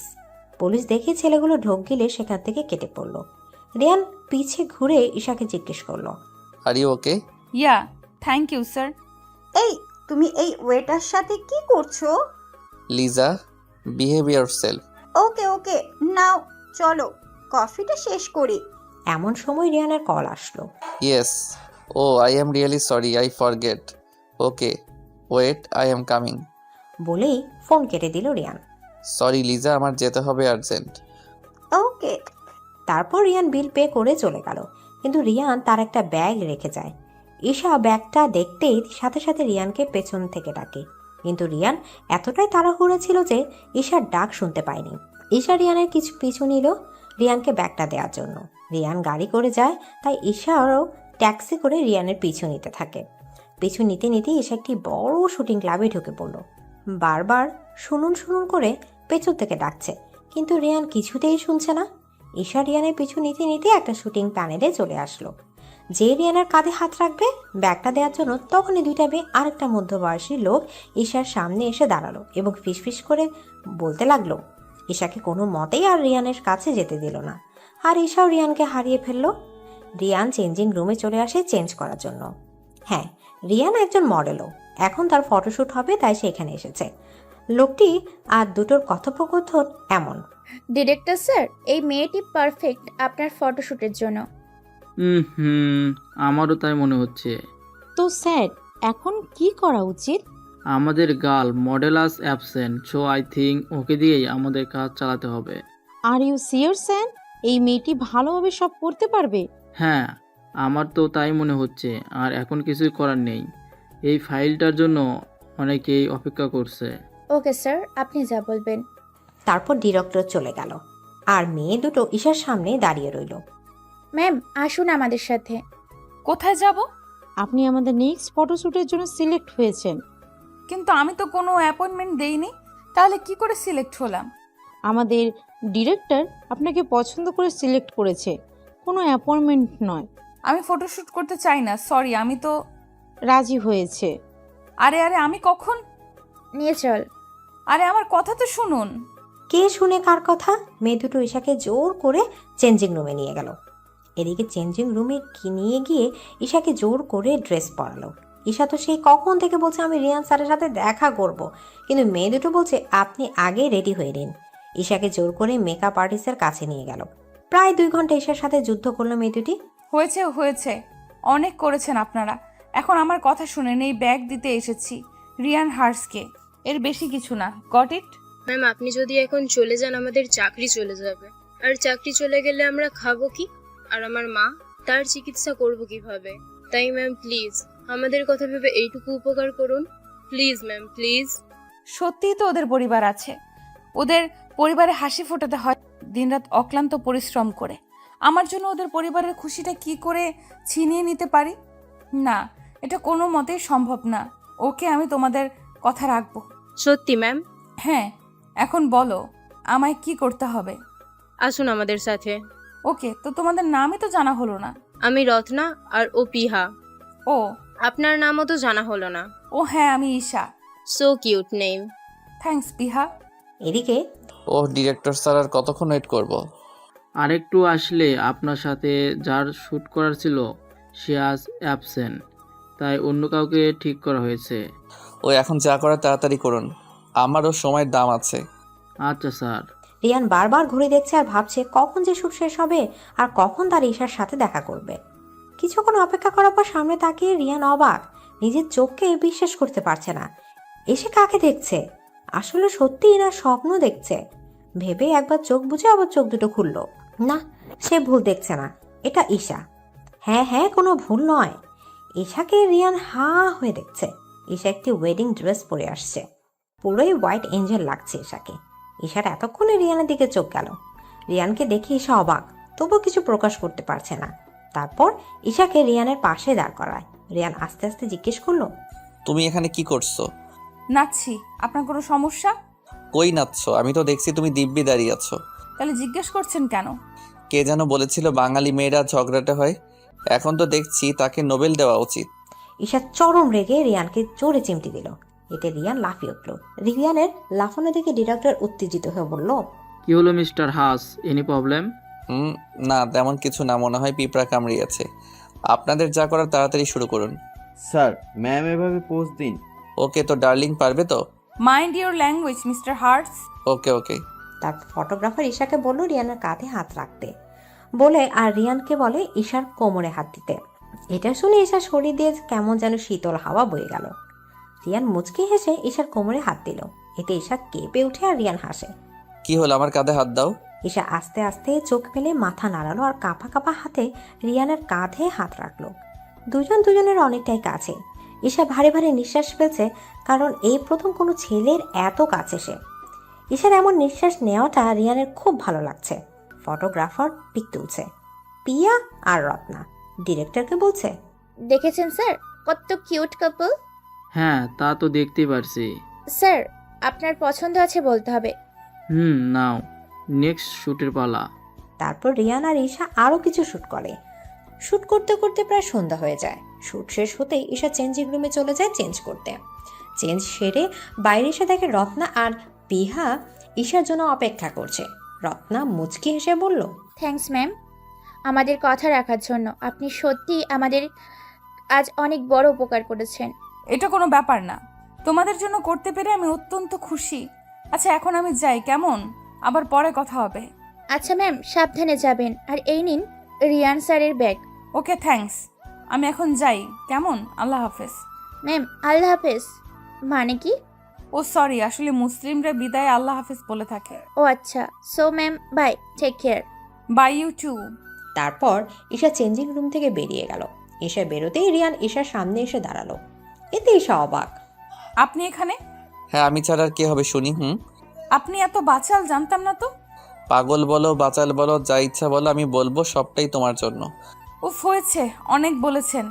পুলিশ দেখে ছেলেগুলো ঢোক গিলে সেখান থেকে কেটে পড়লো। রিয়ান পিছে ঘুরে ঈশাকে জিজ্ঞেস করলো, are you okay? Yeah, thank you sir. এই তুমি এই ওয়েটার সাথে কি করছো? Liza, behave yourself. ওকে ওকে, নাও চলো কফিটা শেষ করি। এমন সময় রিয়ানের কল আসলো। Yes, O I am really sorry, I forget. Okay wait, I am coming. বলেই ফোন কেটে দিল রিয়ান। সরি লিজা, আমার যেতে হবে আর্জেন্ট। ওকে। তারপর রিয়ান বিল পে করে চলে গেল, কিন্তু রিয়ান তার একটা ব্যাগ রেখে যায়। ঈশা ব্যাগটা দেখতেই সাথে সাথে রিয়ানকে পেছন থেকে ডাকে, কিন্তু রিয়ান এতটাই তাড়াহুড়ো ছিল যে ঈশার ডাক শুনতে পায়নি। ঈশা রিয়ানের কিছু পিছু নিল রিয়ানকে ব্যাগটা দেওয়ার জন্য। রিয়ান গাড়ি করে যায়, তাই ঈশাও ট্যাক্সি করে রিয়ানের পিছু নিতে থাকে। পিছু নিতে নিতে ঈশা একটি বড় শুটিং ক্লাবে ঢুকে পড়ল। বারবার শুনুন শুনুন করে পেছন থেকে ডাকছে, কিন্তু রিয়ান কিছুতেই শুনছে না। ঈশা রিয়ানের পিছু নিতে নিতে একটা শুটিং প্যানেলে চলে আসলো। যে রিয়ানের কাঁধে হাত রাখবে ব্যাগটা দেওয়ার জন্য, তখনই দুইটা মেয়ে আরেকটা মধ্যবয়সী লোক ঈশার সামনে এসে দাঁড়ালো এবং ফিসফিস করে বলতে লাগলো। ঈশাকে কোনো মতেই আর রিয়ানের কাছে যেতে দিল না, আর ঈশাও রিয়ানকে হারিয়ে ফেললো। রিয়ান চেঞ্জিং রুমে চলে আসে চেঞ্জ করার জন্য। হ্যাঁ, রিয়ান একজন মডেলও, এখন তার ফটোশ্যুট হবে, তাই সে এখানে এসেছে। লোকটি আর দুটোর কথোপকথন এমন। ডিরেক্টর স্যার, এই মেয়েটি পারফেক্ট আপনার ফটোশ্যুটের জন্য। আমারও তাই মনে হচ্ছে। তো স্যার, এখন কি করা উচিত? আমাদের গার্ল মডেল আজ অ্যাবসেন্ট, সো আই থিঙ্ক ওকে দিয়েই আমাদের কাজ চালাতে হবে। আর ইউ সিওর স্যার, এই মেয়েটি ভালোভাবে সব করতে পারবে? হ্যাঁ, আমার তো তাই মনে হচ্ছে। আর এখন কিছুই করার নেই, এই ফাইলটার জন্য অনেকেই অপেক্ষা করছে। ওকে স্যার, আপনি যা বলবেন। তারপর ডিরেক্টর চলে গেল, আর মেয়ে দুটো ঈশার সামনে দাঁড়িয়ে রইল। ম্যাম আসুন আমাদের সাথে। কোথায় যাব? আপনি আমাদের নেক্সট ফটোশ্যুটের জন্য সিলেক্ট হয়েছেন। কিন্তু আমি তো কোনো অ্যাপয়েন্টমেন্ট দেইনি, তাহলে কি করে সিলেক্ট হলাম? আমাদের ডিরেক্টর আপনাকে পছন্দ করে সিলেক্ট করেছে, কোনো অ্যাপয়েন্টমেন্ট নয়। আমি ফটোশ্যুট করতে চাই না, সরি। আমি তো রাজি হয়েছে। আরে আরে আমি কখন? নিয়ে চল। আরে আমার কথা তো শুনুন। কে শুনে কার কথা? মেয়ে দুটো ঈশাকে জোর করে চেঞ্জিং রুমে নিয়ে গেল। এদিকে চেঞ্জিং রুমে নিয়ে গিয়ে ঈশাকে জোর করে ড্রেস পরালো। ঈশা তো সেই কখন থেকে বলছে আমি রিয়ান স্যারের সাথে দেখা করব, কিন্তু মেয়ে দুটো বলছে আপনি আগে রেডি হয়ে নিন। ঈশাকে জোর করে মেকআপ আর্টিস্টের কাছে নিয়ে গেল। প্রায় 2 ঘন্টা ঈশার সাথে যুদ্ধ করলো মেয়ে দুটি। হয়েছে হয়েছে, অনেক করেছেন আপনারা। এখন আমার কথা শুনেন, এই ব্যাগ দিতে এসেছি রিয়ান হার্সকে, এর বেশি কিছু না। Got it? ম্যাম, আপনি যদি এখন চলে যান আমাদের চাকরি চলে যাবে, আর চাকরি চলে গেলে আমরা খাবো কি? আর আমার মা, তার চিকিৎসা করব কিভাবে? তাই ম্যাম প্লিজ আমাদের কথা ভেবে এইটুকু উপকার করুন, প্লিজ ম্যাম প্লিজ। সত্যিই তো ওদের পরিবার আছে, ওদের পরিবারে হাসি ফোটাতে হয় দিনরাত অক্লান্ত পরিশ্রম করে। আমার জন্য ওদের পরিবারের খুশিটা কি করে ছিনিয়ে নিতে পারি? না, এটা কোনো মতেই সম্ভব না। ওকে, আমি তোমাদের কথা রাখবো। সত্যি ম্যাম? হ্যাঁ, এখন বলো আমায় কি করতে হবে? আসুন আমাদের সাথে। ওকে, তো তোমাদের নামই তো জানা হলো না। আমি রত্না আর ও পিহা। ও আপনার নামও তো জানা হলো না। ও হ্যাঁ, আমি Isha. So cute name. Thanks Piha. এদিকে ও ডিরেক্টর স্যার, আর কতক্ষণ ওয়েট করব? আরেকটু আসলে আপনার সাথে যার শ্যুট করার ছিল সে আজ অ্যাবসেন্ট, তাই অন্য কাউকে ঠিক করা হয়েছে। ও এখন যা করার তাড়াতাড়ি করুন, আমারও সময়ের দাম আছে। আচ্ছা স্যার। রিয়ান বারবার ঘুরে দেখছে আর ভাবছে কখন যে শুট শেষ হবে আর কখন তার ঈশার সাথে দেখা করবে। কিছুক্ষণ অপেক্ষা করার পর সামনে তাকিয়ে রিয়ান অবাক, নিজের চোখকে বিশ্বাস করতে পারছে না। এসে কাকে দেখছে? আসলে সত্যিই না স্বপ্ন দেখছে ভেবে একবার চোখ বুজে আবার চোখ দুটো খুলল। না, সে ভুল দেখছে না, এটা ঈশা। হ্যাঁ হ্যাঁ, কোনো ভুল নয়। ঈশাকে রিয়ান হা হয়ে দেখছে। ঈশা একটি ওয়েডিং ড্রেস পরে আসছে, পুরোই হোয়াইট এঞ্জেল লাগছে ঈশাকে। ঈশার এতক্ষণে রিয়ানের দিকে চোখ গেল। রিয়ানকে দেখে ঈশা অবাক, তবুও কিছু প্রকাশ করতে পারছে না। তারপর ঈশাকে রিয়ানের পাশে দাঁড় করায়। রিয়ান আস্তে আস্তে জিজ্ঞেস করলো, তুমি এখানে কি করছো? নাচছি। আপনার কোনো সমস্যা? কই নাচছো? আমি তো দেখছি তুমি দিব্যি দাঁড়িয়ে আছো। তাহলে জিজ্ঞেস করছেন কেন? কে যেন বলেছিল বাঙালি মেয়েরা ঝগড়াটে হয়, এখন তো দেখছি তাকে নোবেল দেওয়া উচিত। ঈশা চরম রেগে রিয়ানকে জোরে চিমটি দিল। এতে রিয়ান লাফিয়ে উঠল। রিয়ানের লাফানো দেখে ডিরেক্টর উত্তেজিত হয়ে বলল, কি হলো মিস্টার হাস, এনি প্রবলেম? না তেমন কিছু না, মনে হয় পিঁপড়া কামড়িয়েছে। আপনাদের যা করার তাড়াতাড়ি শুরু করুন। স্যার, ম্যাম এভাবে পোজ দিন। ওকে, তো ডার্লিং পারবে তো? Mind your language mister Harts. Okay okay. তার ফটোগ্রাফার ঈশাকে বলল রিয়ানের কাঁধে হাত রাখতে বলে, আর রিয়ানকে বলে ঈশার কোমরে হাত দিতে। এটা শুনে ঈশার শরীর দিয়ে কেমন যেন শীতল হাওয়া বয়ে গেল। রিয়ান মুচকি হেসে ঈশার কোমরে হাত দিল। এতে ঈশা কেঁপে উঠে আর রিয়ান হাসে। কি হলো, আমার কাঁধে হাত দাও। ঈশা আস্তে আস্তে চোখ মেলে মাথা নাড়ালো আর কাঁপা কাঁপা হাতে রিয়ানের কাঁধে হাত রাখলো। দুজন দুজনের অনেকটাই কাছে। ঈশা ভারী ভারী নিঃশ্বাস ফেলছে, কারণ এই প্রথম কোনো ছেলের এত কাছে সে। ঈশার এমন নিঃশ্বাস নেওয়াটা রিয়ানের খুব ভালো লাগছে। ফটোগ্রাফার পিক তুলছে, পিয়া আর রত্না ডিরেক্টরকে বলছে, দেখেছেন স্যার কত কিউট কাপল? হ্যাঁ, তা তো দেখতেই পারছি। স্যার, আপনার পছন্দ আছে বলতে হবে। নাও নেক্সট শ্যুটের পালা। তারপর রিয়ান আর ঈশা আরও কিছু শ্যুট করে। শ্যুট করতে করতে প্রায় সন্ধ্যা হয়ে যায়। শ্যুট শেষ হতেই ঈশা চেঞ্জিং রুমে চলে যায় চেঞ্জ করতে। চেঞ্জ সেরে বাইরে এসে দেখে রত্না আর পিহা ঈশার জন্য অপেক্ষা করছে। রত্না মুচকি হেসে বলল, থ্যাঙ্কস ম্যাম, আমাদের কথা রাখার জন্য। আপনি সত্যি আমাদের আজ অনেক বড় উপকার করেছেন। এটা কোনো ব্যাপার না, তোমাদের জন্য করতে পেরে আমি অত্যন্ত খুশি। আচ্ছা, এখন আমি যাই, কেমন? আবার পরে কথা হবে। আচ্ছা ম্যাম, সাবধানে যাবেন। আর এই নিন রিয়ান স্যারের ব্যাগ। ওকে থ্যাঙ্কস, আমি এখন যাই, কেমন? আল্লাহ হাফেজ। ম্যাম, আল্লাহ হাফেজ মানে কি? ও সরি, আসলে মুসলিমরা বিদায় আল্লাহ হাফেজ বলে থাকে। ও আচ্ছা, so ma'am bye, take care. Bye you too. তারপর ঈশা চেঞ্জিং রুম থেকে বেরিয়ে গেল। ঈশা বেরোতেই রিয়ান ঈশার সামনে এসে দাঁড়ালো। এতে ঈশা অবাক। আপনি এখানে? হ্যাঁ, আমি ছাড়া আর কে হবে শুনি? আপনি এত বাচাল, জানতাম না তো। পাগল বলো, বাচাল বলো, যা ইচ্ছা বলো, আমি বলবো সবটাই তোমার জন্য। উফ, হয়েছে, অনেক বলেছেন।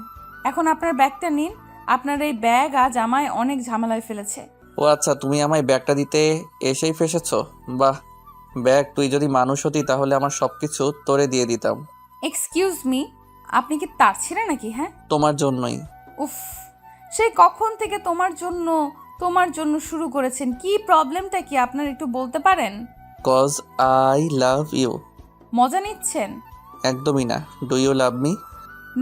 এখন আপনার ব্যাগটা নিন। আপনার এই ব্যাগ আজ আমায় অনেক ঝামেলায় ফেলেছে। ও আচ্ছা, তুমি আমায় ব্যাগটা দিতে এসেই ফেসেছো? বাহ, ব্যাগ, তুই যদি মানুষ হতি তাহলে আমার সবকিছু তোরে দিয়ে দিতাম। এক্সকিউজ মি, আপনি কি তার ছিলেন নাকি? হ্যাঁ, তোমার জন্যই। উফ, সেই কখন থেকে তোমার জন্য শুরু করেছেন? কি প্রবলেমটা কি আপনার একটু বলতে পারেন? Cause I love you. মজা নিচ্ছেন? একদমই না। Do you love me?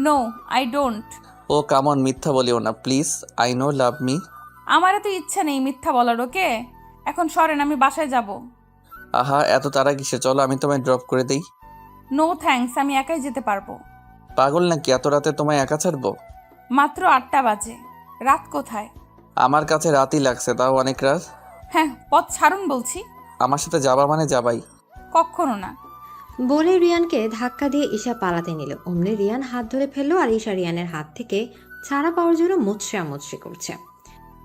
No, I don't. Oh come on, মিথ্যা বলিও না please. I know love me. আমার এত ইচ্ছা নেই মিথ্যা বলার। ওকে, এখন সরেন, আমি বাসায় যাব। আহা, এত তারা কিসে? চলো আমি তোমায় ড্রপ করে দেই। নো থ্যাঙ্কস, আমি একাই যেতে পারবো। পাগল নাকি, এত রাতে তোমায় একা ছাড়বো? মাত্র 8টা বাজে। রাত কোথায়? আমার কাছে রাতই লাগছে, তাও অনেক রাত। হ্যাঁ, পথ ছাড়ুন বলছি। আমার সাথে যাবা মানে যাবাই। কখনো না। বলে রিয়ানকে ধাক্কা দিয়ে ঈশা পালাতে নিল। অমনি রিয়ান হাত ধরে ফেললো আর ঈশা রিয়ানের হাত থেকে ছাড়া পাওয়ার জন্য মুচড়ে করছে।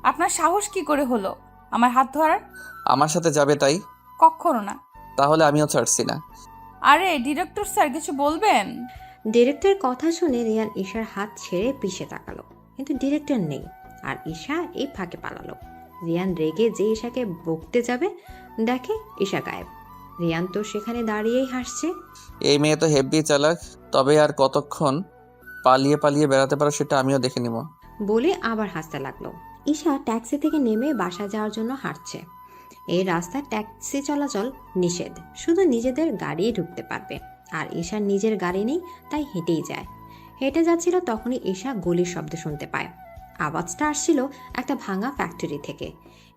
আপনার সাহস কি করে হলো আমার হাত ধরার? আমার সাথে যাবে তাই? কখনো না। তাহলে আমিও ছাড়ছি না। আরে ডিরেক্টর স্যার কিছু বলবেন? ডিরেক্টরের কথা শুনে রিয়ান ঈশার হাত ছেড়ে পিছে তাকালো, কিন্তু ডিরেক্টর নেই আর ঈশা এই ফাঁকে পালালো। রিয়ান রেগে যে ঈশাকে বকতে যাবে, দেখে ঈশা গায়েব। রিয়ান তো সেখানে দাঁড়িয়েই হাসছে। এই মেয়ে তো হেব্বি চালাক, তবে আর কতক্ষণ পালিয়ে পালিয়ে বেড়াতে পারো সেটা আমিও দেখে নিব। বলে আবার হাসতে লাগলো। ঈশা ট্যাক্সি থেকে নেমে বাসা যাওয়ার জন্য হাঁটছে। এই রাস্তায় ট্যাক্সি চলাচল নিষেধ, শুধু নিজেদের গাড়ি ঢুকতে পারবে। আর ঈশার নিজের গাড়ি নেই, তাই হেঁটেই যায়। হেঁটে যাচ্ছিল, তখনই ঈশা গুলির শব্দ শুনতে পায়। আওয়াজটা আসছিল একটা ভাঙা ফ্যাক্টরি থেকে।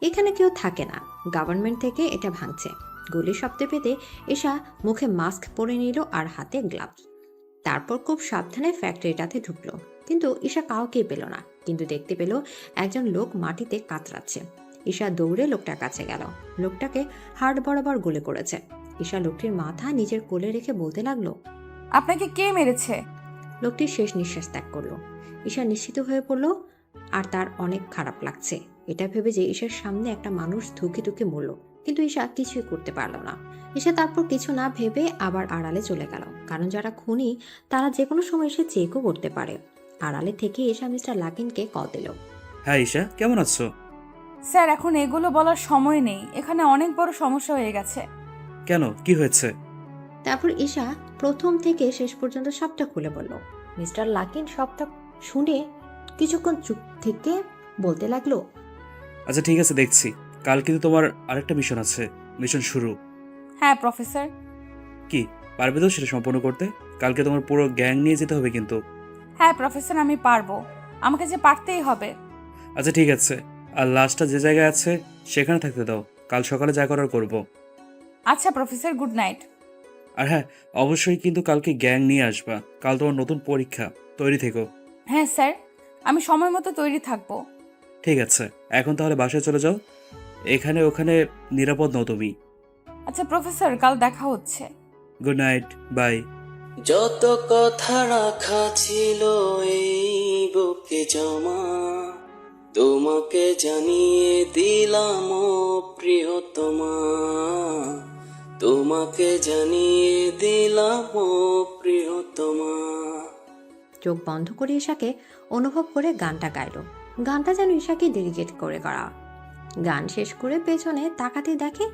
এখানে কেউ থাকে না, গভর্নমেন্ট থেকে এটা ভাঙছে। গুলির শব্দ পেতে ঈশা মুখে মাস্ক পরে নিল আর হাতে গ্লাভস। তারপর খুব সাবধানে ফ্যাক্টরিটাতে ঢুকলো, কিন্তু ঈশা কাউকেই পেল না। কিন্তু দেখতে পেল একজন লোক মাটিতে কাতরাচ্ছে। ঈশা দৌড়ে লোকটার কাছে গেল। লোকটাকে হাড় বরাবর গুলি করেছে। ঈশা লোকটির মাথা নিজের কোলে রেখে বলতে লাগলো, আপনাকে কে মেরেছে? লোকটি শেষ নিঃশ্বাস ত্যাগ করলো। ঈশা নিশ্চিত হয়ে পড়ল, আর তার অনেক খারাপ লাগছে এটা ভেবে যে ঈশার সামনে একটা মানুষ ধুকে ধুকে মরল। কিন্তু ঈশা কিছুই করতে পারল না। ঈশা তারপর কিছু না ভেবে আবার আড়ালে চলে গেল, কারণ যারা খুনি তারা যে কোনো সময় এসে চেকও করতে পারে। আড়ালে থেকে ঈশা মিস্টার লাকিনকে কল দিল। হ্যাঁ ঈশা, কেমন আছো? স্যার এখন এগুলো বলার সময় নেই, এখানে অনেক বড় সমস্যা হয়ে গেছে। কেন, কি হয়েছে? তারপর ঈশা প্রথম থেকে শেষ পর্যন্ত সবটা খুলে বলল। মিস্টার লাকিন সবটা শুনে কিছুক্ষণ চুপ থেকে বলতে লাগলো, আচ্ছা ঠিক আছে, দেখছি। কাল কিন্তু তোমার আরেকটা মিশন আছে, মিশন শুরু। হ্যাঁ প্রফেসর। কি পারবে তো সেটা সম্পূর্ণ করতে? কালকে তোমার পুরো গ্যাং নিয়ে যেতে হবে কিন্তু। হ্যাঁ প্রফেসর, আমি পারবো, আমাকে যে পারতেই হবে। আচ্ছা ঠিক আছে, আর লাস্টটা যে জায়গায় আছে সেখানে থাকতে দাও, কাল সকালে যা করার করবো। আচ্ছা প্রফেসর, গুড নাইট। আর হ্যাঁ, অবশ্যই কিন্তু কালকে গ্যাং নিয়ে আসবা, কাল তোমার নতুন পরীক্ষা, তৈরি থেকো। হ্যাঁ স্যার, আমি সময় মতো তৈরি থাকবো। ঠিক আছে, এখন তাহলে বাসায় চলে যাও, এখানে ওখানে নিরাপদ নও তুমি। আচ্ছা প্রফেসর, কাল দেখা হচ্ছে। Good night, bye. যত কথা রাখা ছিল এই বুকে জমা, তোমাকে জানিয়ে দিলাম ও প্রিয়তমা, তোমাকে জানিয়ে দিলাম ও প্রিয়তমা। চোখ বন্ধ করে ঈশাকে অনুভব করে গানটা গাইলো। গানটা যেন ঈশাকে ডেডিকেট করে করা। গান শেষ করে পেছনে তাকাতে দেখে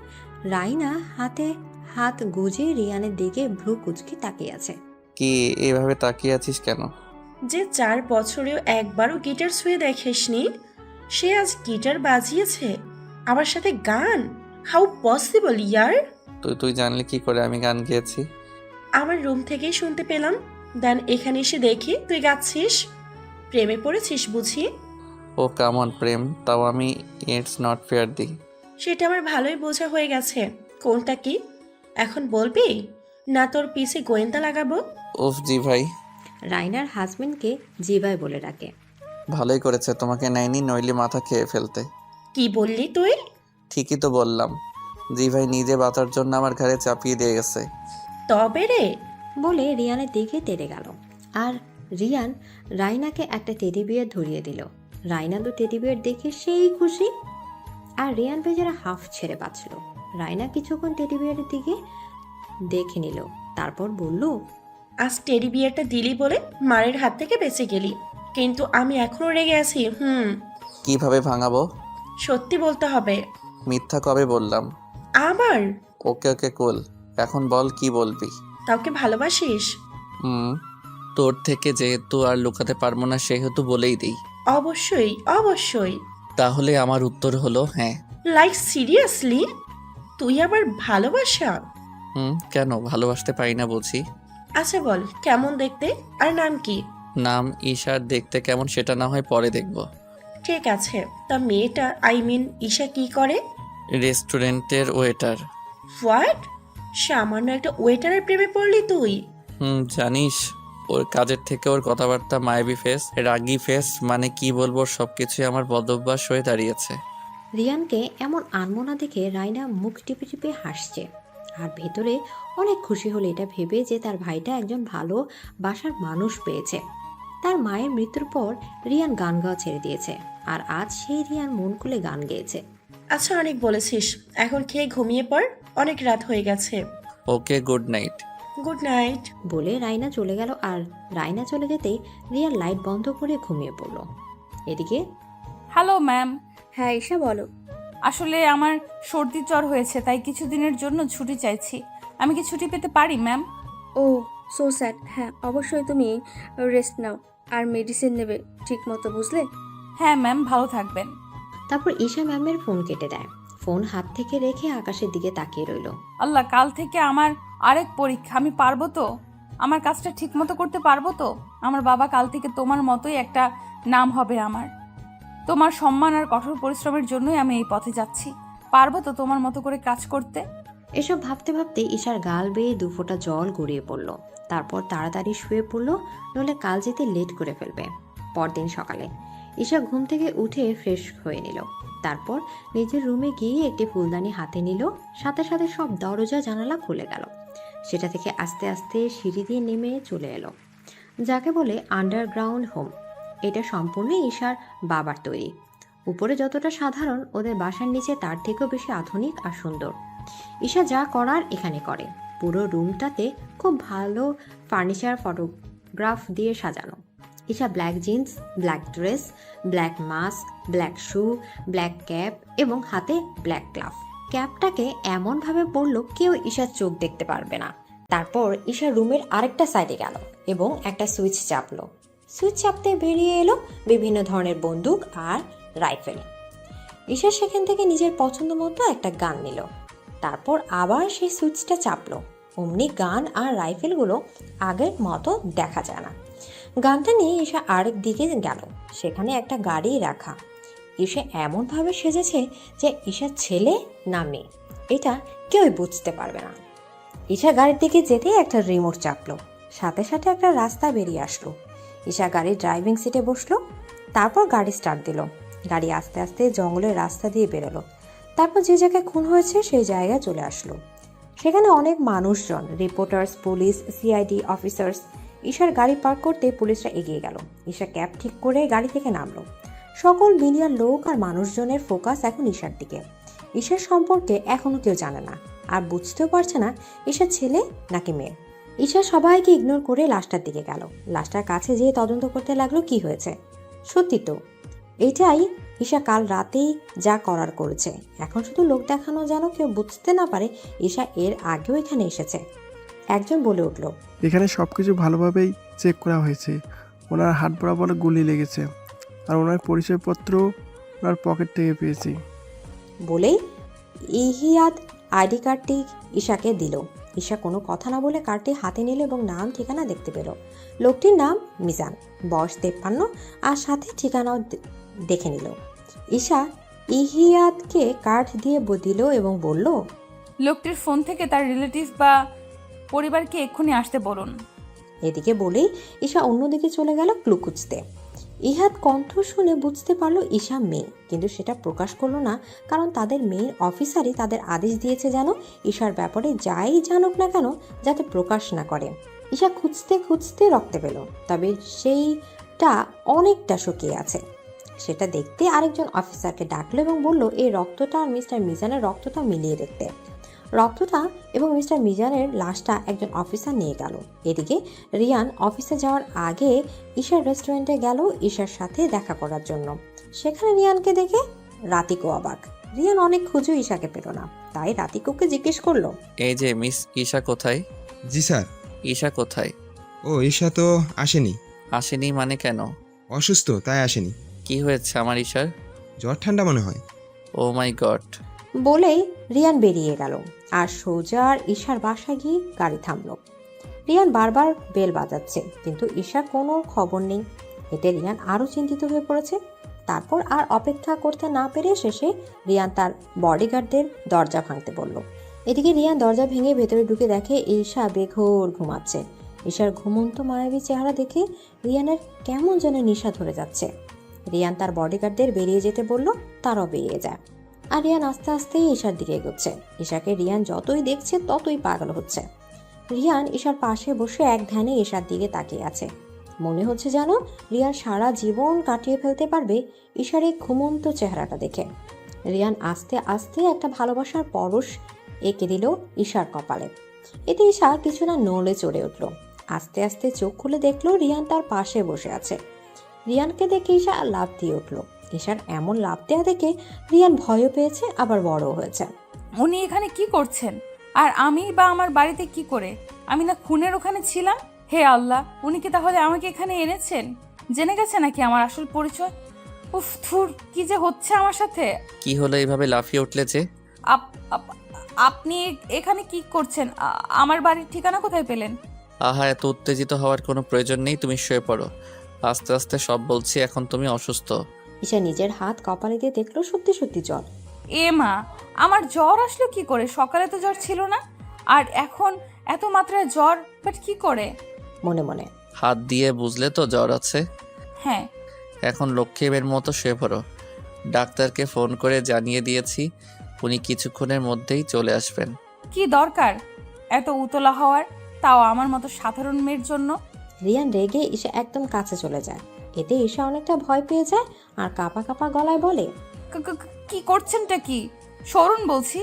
রাইনা হাতে হাত গুজে রিয়ানের দিকে ভ্রু কুচকে তাকিয়ে আছে। কি এভাবে তাকিয়ে আছিস কেন? যে 4 বছরেও একবারও গিটার ছুঁয়ে দেখেসনি, সে আজ গিটার বাজিয়েছে, আমার সাথে গান। হাউ পসিবল ইয়ার? তুই জানলি কি করে আমি গান গেয়েছি? আমার রুম থেকেই শুনতে পেলাম। দেন এখানে এসে দেখি তুই গাচ্ছিস। প্রেমে পড়েছিস বুঝি? ও কামন প্রেম, তাও আমি ইটস নট ফেয়ার দিই। সেটা আমার ভালোই বোঝা হয়ে গেছে। কোনটা কি এখন বলবি, না তোর পিছে গোয়েন্দা লাগাবো? উফ জি ভাই। রাইনার হাজবেন্ডকে জিভাই বলে ডাকে। ভালোই করেছে তোমাকে নেয়নি, নইলে মাথা খেয়ে ফেলতে। কি বললি তুই? ঠিকই তো বললাম। জি ভাই নিজে বাঁচার জন্য আমার ঘাড়ে চাপিয়ে দিয়ে গেছে। তবে রে, বলে রিয়ানের দিকে তেড়ে গেল। আর রিয়ান রাইনাকে একটা টেডি বিয়ার ধরিয়ে দিল। রাইনা তো টেডি বিয়ার দেখে সেই খুশি, আর রিয়ান বেচারা হাফ ছেড়ে বাঁচল। রাইনা কিছুক্ষণ টেডি বিয়ারের দিকে দেখে নিল, তারপর বলল, আজ টেডি বিয়ারটা দিলি বলে মারের হাত থেকে বেঁচে গেলি, কিন্তু আমি এখনো রেগে আছি। কিভাবে ভাঙাবো? সত্যি বলতে হবে। মিথ্যা কবে বললাম? আবার? ওকে ওকে কুল, এখন বল কি বলবি? কাউকে ভালোবাসিস? তোর থেকে যেহেতু আর লুকাতে পারবো না সেহেতু বলেই দিই। অবশ্যই অবশ্যই। তাহলে আমার উত্তর হলো হ্যাঁ। Like seriously? তুই আবার ভালোবাসা? কেন ভালোবাসতে পারি না বুঝি? আচ্ছা বল কেমন দেখতে, আর নাম কি? নাম ঈশার, দেখতে কেমন সেটা না হয় পরে দেখব। ঠিক আছে, তা মেয়েটা আই মিন ঈশা কি করে? রেস্টুরেন্টের ওয়েটার। হোয়াট? সামান্য একটা ওয়েটারের প্রেমে পড়লি তুই? জানিস ওর কাজের থেকে ওর কথাবার্তা মায়াবী ফেস, রাগী ফেস, মানে কি বলবো, সবকিছুই আমার বদভ্যাস হয়ে দাঁড়িয়েছে। রিয়ানকে এমন আনমনা দেখে রাইনা মুখ টিপে টিপে হাসছে, আর ভেতরে অনেক খুশি হলো এটা ভেবে যে তার ভাইটা একজন ভালো বাসার মানুষ পেয়েছে। তার মায়ের মৃত্যুর পর রিয়ান গান গাওয়া ছেড়ে দিয়েছে, আর আজ সেই রিয়ান মন খুলে গান গেয়েছে। আচ্ছা অনেক বলেছিস, এখন খেয়ে ঘুমিয়ে পড়, অনেক রাত হয়ে গেছে। Okay good night. Good night. বলে রাইনা চলে গেল। আর রাইনা চলে যেতেই রিয়া লাইট বন্ধ করে ঘুমিয়ে পড়ল। এদিকে হ্যালো ম্যাম। হ্যাঁ ঈশা বলো। আসলে আমার সর্দি জ্বর হয়েছে, তাই কিছুদিনের জন্য ছুটি চাইছি। আমি কি ছুটি পেতে পারি ম্যাম? ও সো স্যাড। হ্যাঁ অবশ্যই তুমি রেস্ট নাও আর মেডিসিন নেবে ঠিক মতো, বুঝলে? হ্যাঁ ম্যাম, ভালো থাকবেন। তারপর ঈশা ম্যামের ফোন কেটে দেয়। ফোন হাত থেকে রেখে আকাশের দিকে তাকিয়ে রইল। আল্লাহ, কাল থেকে আমার আরেক পরীক্ষা। আমি পারবো তো? আমার কাজটা ঠিক মতো করতে পারবো তো? আমার বাবা কাল থেকে তোমার মতোই একটা নাম হবে আমার। তোমার সম্মান আর কঠোর পরিশ্রমের জন্যই আমি এই পথে যাচ্ছি। পারবো তো তোমার মতো করে কাজ করতে? এসব ভাবতে ভাবতে ঈশার গাল বেয়ে 2 ফোঁটা জল গড়িয়ে পড়ল। তারপর তাড়াতাড়ি শুয়ে পড়ল, নইলে কাল যেতে লেট করে ফেলবে। পরদিন সকালে ঈশা ঘুম থেকে উঠে ফ্রেশ হয়ে নিল। তারপর নিজের রুমে গিয়ে একটি ফুলদানি হাতে নিল। সাথে সাথে সব দরজা জানালা খুলে গেল। সেটা থেকে আস্তে আস্তে সিঁড়ি দিয়ে নেমে চলে এলো, যাকে বলে আন্ডারগ্রাউন্ড হোম। এটা সম্পূর্ণ ঈশার বাবার তৈরি। উপরে যতটা সাধারণ, ওদের বাসার নিচে তার থেকেও বেশি আধুনিক আর সুন্দর। ঈশা যা করার এখানে করে। পুরো রুমটাতে খুব ভালো ফার্নিচার, ফটোগ্রাফ দিয়ে সাজানো। Isha black jeans, black dress, black mask, black shoe, black cap এবং হাতে ব্ল্যাক গ্লাভ। ক্যাপটাকে এমনভাবে পরল কেউ ঈশার চোখ দেখতে পারবে না। তারপর ঈশা রুমের আরেকটা সাইডে গেল এবং একটা সুইচ চাপলো। সুইচ চাপতে বেরিয়ে এলো বিভিন্ন ধরনের বন্দুক আর রাইফেল। ঈশা সেখান থেকে নিজের পছন্দ মতো একটা গান নিল। তারপর আবার সেই সুইচটা চাপলো। অমনি গান আর রাইফেলগুলো আগের মতো দেখা যায় না। গানটা নিয়ে ঈশা আরেক দিকে গেল। সেখানে একটা গাড়ি রাখা। ঈশা এমনভাবে সেজেছে যে ঈশার ছেলে না মেয়ে, এটা কেউই বুঝতে পারবে না। ঈশা গাড়ির দিকে যেতেই একটা রিমোট চাপলো। সাথে সাথে একটা রাস্তা বেরিয়ে আসলো। ঈশা গাড়ির ড্রাইভিং সিটে বসলো। তারপর গাড়ি স্টার্ট দিল। গাড়ি আস্তে আস্তে জঙ্গলের রাস্তা দিয়ে বেরোলো। তারপর যে জায়গায় খুন হয়েছে সেই জায়গায় চলে আসলো। সেখানে অনেক মানুষজন, রিপোর্টার্স, পুলিশ, সিআইডি অফিসার্স। ঈশার গাড়ি পার্ক করতে পুলিশরা এগিয়ে গেল। ঈশা ক্যাব ঠিক করে গাড়ি থেকে নামলো। সকল মিডিয়ার লোক আর মানুষজনের ফোকাস এখন ঈশার দিকে। ঈশার সম্পর্কে এখনো কেউ জানে না, আর বুঝতেও পারছে না ঈশার ছেলে নাকি মেয়ে। ঈশা সবাইকে ইগনোর করে লাশটার দিকে গেল। লাশটার কাছে যেয়ে তদন্ত করতে লাগলো কি হয়েছে। সত্যি তো এটাই ঈশা কাল রাতেই যা করার করেছে। এখন শুধু লোক দেখানো যেন কেউ বুঝতে না পারে ঈশা এর আগেও এখানে এসেছে। একজন বলে উঠল, এখানে সবকিছু ভালোভাবেই চেক করা হয়েছে। ওনার হাত বরাবর গুলি লেগেছে, আর ওনার পরিচয়পত্র ওনার পকেট থেকে পেয়েছি। বলেই ইহিয়াদ আইডি কার্ডটি ঈশাকে দিল। ঈশা কোনো কথা না বলে কার্ডটি হাতে নিল এবং নাম ঠিকানা দেখতে পেল। লোকটির নাম মিজান, বয়স 53, আর সাথে ঠিকানাও দেখে নিল। ঈশা ইহিয়াদকে কার্ড দিয়ে দিল এবং বলল, লোকটির ফোন থেকে তার রিলেটিভ বা পরিবারকে এক্ষুনি আসতে বলুন। এদিকে বলেই ঈশা অন্যদিকে চলে গেল ক্লু খুঁজতে। ইহাদ কণ্ঠ শুনে বুঝতে পারলো ঈশা মেয়ে, কিন্তু সেটা প্রকাশ করলো না, কারণ তাদের মেয়ের অফিসারই তাদের আদেশ দিয়েছে যেন ঈশার ব্যাপারে যাই জানুক না কেন যাতে প্রকাশ না করে। ঈশা খুঁজতে খুঁজতে রক্ত পেল, তবে সেইটা অনেকটা শুকিয়ে আছে। সেটা দেখতে আরেকজন অফিসারকে ডাকলো এবং বলল এই রক্তটা আর মিস্টার মিজানের রক্তটা মিলিয়ে দেখতে। রক্তটা এবং মিস্টার মিজানের লাশটা একজন অফিসার নিয়ে গেল। এদিকে রিয়ান অফিসে যাওয়ার আগে ঈশার রেস্টুরেন্টে গেল ঈশার সাথে দেখা করার জন্য। সেখানে রিয়ানকে দেখে রাতিকো অবাক। রিয়ান অনেক খুঁজে ঈশাকে পেল না, তাই রাতিকোকে জিজ্ঞেস করলো, এই যে মিস ঈশা কোথায়? জি স্যার। ঈশা কোথায়? ও ঈশা তো আসেনি। আসেনি মানে কেন? অসুস্থ, তাই আসেনি। কি হয়েছে আমার ঈশার? জ্বর ঠান্ডা মনে হয়। ও মাই গড। বলেই রিয়ান বেরিয়ে গেল আর সোজা ঈশার বাসায় গিয়ে গাড়ি থামলো। রিয়ান বারবার বেল বাজাচ্ছে, কিন্তু ঈশার কোনো খবর নেই। এতে রিয়ান আরও চিন্তিত হয়ে পড়েছে। তারপর আর অপেক্ষা করতে না পেরে শেষে রিয়ান তার বডিগার্ডদের দরজা ভাঙতে বলল। এদিকে রিয়ান দরজা ভেঙে ভেতরে ঢুকে দেখে ঈশা বেঘোর ঘুমাচ্ছে। ঈশার ঘুমন্ত মায়াবী চেহারা দেখে রিয়ানের কেমন যেন নেশা ধরে যাচ্ছে। রিয়ান তার বডিগার্ডদের বেরিয়ে যেতে বলল, তারাও বেরিয়ে যায়। আর রিয়ান আস্তে আস্তে ঈশার দিকে এগোচ্ছে। ঈশাকে রিয়ান যতই দেখছে ততই পাগল হচ্ছে। রিয়ান ঈশার পাশে বসে এক ধ্যানে ঈশার দিকে তাকিয়ে আছে। মনে হচ্ছে যেন রিয়ান সারা জীবন কাটিয়ে ফেলতে পারবে ঈশার এই ঘুমন্ত চেহারাটা দেখে। রিয়ান আস্তে আস্তে একটা ভালোবাসার পরশ এঁকে দিল ঈশার কপালে। এতে ঈশা কিছু না নড়ে চড়ে উঠল। আস্তে আস্তে চোখ খুলে দেখলো রিয়ান তার পাশে বসে আছে। রিয়ানকে দেখে ঈশা লাফ দিয়ে উঠল। ঈশার এমন লাফ দেওয়া দেখে রিয়ান ভয়ও পেয়েছে, আবার বড় হয়েছে। উনি এখানে কি করছেন? আর আমি বা আমার বাড়িতে কি করে? আমি না খুনের ওখানে ছিলাম। হে আল্লাহ, উনি কি তাহলে আমাকে এখানে এনেছেন? জেনে গেছে নাকি আমার আসল পরিচয়? উফ থুর, কি যে হচ্ছে আমার সাথে। কি হলো এইভাবে লাফিয়ে উঠলে যে? আপনি এখানে কি করছেন? আমার বাড়ির ঠিকানা কোথায় পেলেন? আহা, এত উত্তেজিত হওয়ার কোনো প্রয়োজন নেই, তুমি শুয়ে পড়ো। আস্তে আস্তে সব বলছি, এখন তুমি অসুস্থ। ঈশা নিজের হাত কপালে দিয়ে দেখলো সত্যি সত্যি জ্বর। এ মা, আমার জ্বর আসলো কি করে? সকালে তো জ্বর ছিল না, আর এখন এত মাত্রায় জ্বর, বাট কি করে? মনে মনে হাত দিয়ে বুঝলে তো জ্বর আছে। হ্যাঁ। এখন লক্ষ্মীবের মতো শুয়ে পড়ো। ডাক্তারকে ফোন করে জানিয়ে দিয়েছি, উনি কিছুক্ষণের মধ্যেই চলে আসবেন। কি দরকার এত উতলা হওয়ার, তাও আমার মতো সাধারণ মেয়ের জন্য? রিয়ান রেগে ঈশা একদম কাছে চলে যায়। এতে ঈশা অনেকটা ভয় পেয়ে যায় আর কাঁপা কাঁপা গলায় বলে, কি করছেনটা কি? সরুন বলছি।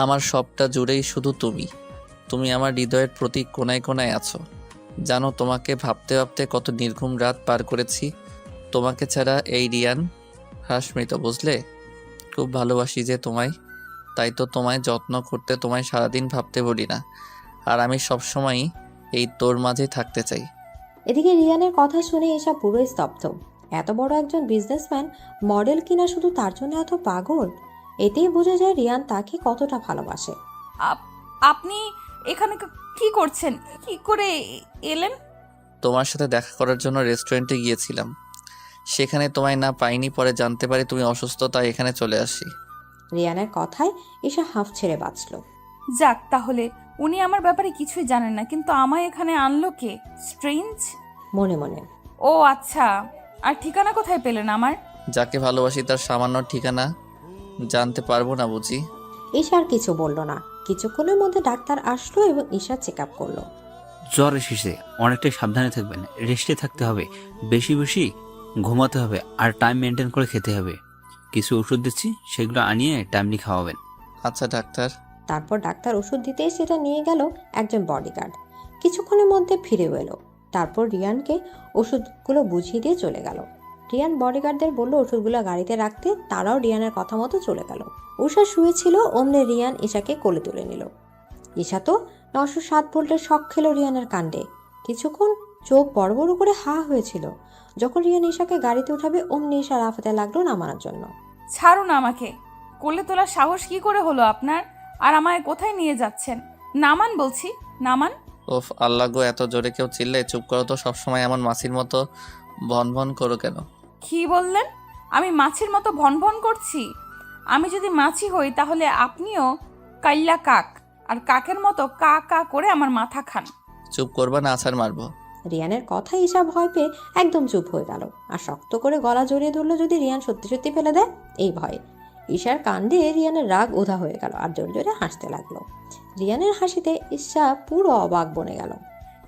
আমার সবটা জুড়েই শুধু তুমি। তুমি আমার হৃদয়ের প্রতি কোনায় কোনায় আছো। জানো, তোমাকে ভাবতে ভাবতে কত নির্ঘুম রাত পার করেছি। তোমাকে ছাড়া এই রিয়ান হাসমৃত, বুঝলে? খুব ভালোবাসি যে তোমায়, তাই তো তোমায় যত্ন করতে তোমায় সারাদিন ভাবতে বলি না। আর আমি সবসময়ই এই তোর মাঝে থাকতে চাই। এদিকে রিয়ানের কথা শুনে ঈশা পুরোই স্তব্ধ। এত বড় একজন বিজনেসম্যান মডেল কিনা শুধু তার জন্য এত পাগল? এতেই বোঝা যায় রিয়ান তাকে কতটা ভালোবাসে। আপনি এখানে কি করছেন? কি করে এলেন? তোমার সাথে দেখা করার জন্য রেস্টুরেন্টে গিয়েছিলাম, সেখানে তোমায় না পাইনি। পরে জানতে পারি তুমি অসুস্থ, তাই এখানে চলে আসি। রিয়ানের কথায় ঈশা হাঁফ ছেড়ে বাঁচল। যাক, তাহলে উনি আমার ব্যাপারে কিছুই জানেন না, কিন্তু আমায় এখানে আনলো কে? স্ট্রেঞ্জ। মনে মনে ও আচ্ছা, আর ঠিকানা কোথায় পেলেন আমার? যাকে ভালোবাসি তার সামান্য ঠিকানা জানতে পারবো না বুঝি? ঈশা আর কিছু বলল না। কিছুক্ষণের মধ্যে ডাক্তার আসলো এবং ঈশা চেক আপ করলো। জ্বর এসেছে, অনেকটাই সাবধানে থাকবেন, রেস্টে থাকতে হবে, বেশি বেশি ঘুমাতে হবে, আর টাইম মেনটেন করে খেতে হবে। কিছু ওষুধ দিচ্ছি, সেগুলো আনিয়ে টাইমলি খাওয়াবেন। আচ্ছা ডাক্তার। তারপর ডাক্তার ওষুধ দিতেই সেটা নিয়ে গেল একজন বডিগার্ড। কিছুক্ষণের মধ্যে ফিরেও এলো। তারপর রিয়ানকে ওষুধগুলো বুঝিয়ে দিয়ে চলে গেল। রিয়ান বডিগার্ডদের বলল ওষুধগুলো গাড়িতে রাখতে। তারাও রিয়ানের কথা মতো চলে গেল। উষা শুয়েছিল, অমনে রিয়ান ঈশাকে কোলে তুলে নিল। ঈশা তো 907 ভোল্টের শক খেলো রিয়ানের কাণ্ডে। কিছুক্ষণ চোখ বড় বড় করে হা হয়েছিল। যখন রিয়ান ঈশাকে গাড়িতে উঠাবে অমনি ঈশা লাফাতে লাগলো নামানোর জন্য। ছাড়ুন আমাকে। কোলে তোলার সাহস কি করে হলো আপনার? আর আমায় কোথায় নিয়ে যাচ্ছেন? নামান বলছি, নামান। ওফ আল্লাহ গো, এত জোরে কেউ চিল্লে? চুপ করো তো, সবসময় এমন মাছির মতো ভন ভন করো কেন? কি বললেন? আমি মাছির মতো ভন ভন করছি? আমি যদি মাছি হই তাহলে আপনিও কাল্লা কাক, আর কাকের মতো কা কা করে আমার মাথা খান। চুপ করবা না, আছাড় মারবো। রিয়ানের কথায় ঈশা ভয় পেয়ে একদম চুপ হয়ে গেল আর শক্ত করে গলা জড়িয়ে ধরলো যদি রিয়ান সত্যি সত্যি ফেলে দেয়। এই ভয়ে ঈশার কাণ্ডে রিয়ানের রাগ ওধা হয়ে গেল আর জোরে জোরে হাসতে লাগলো। রিয়ানের হাসিতে ঈশা পুরো অবাক বনে গেল।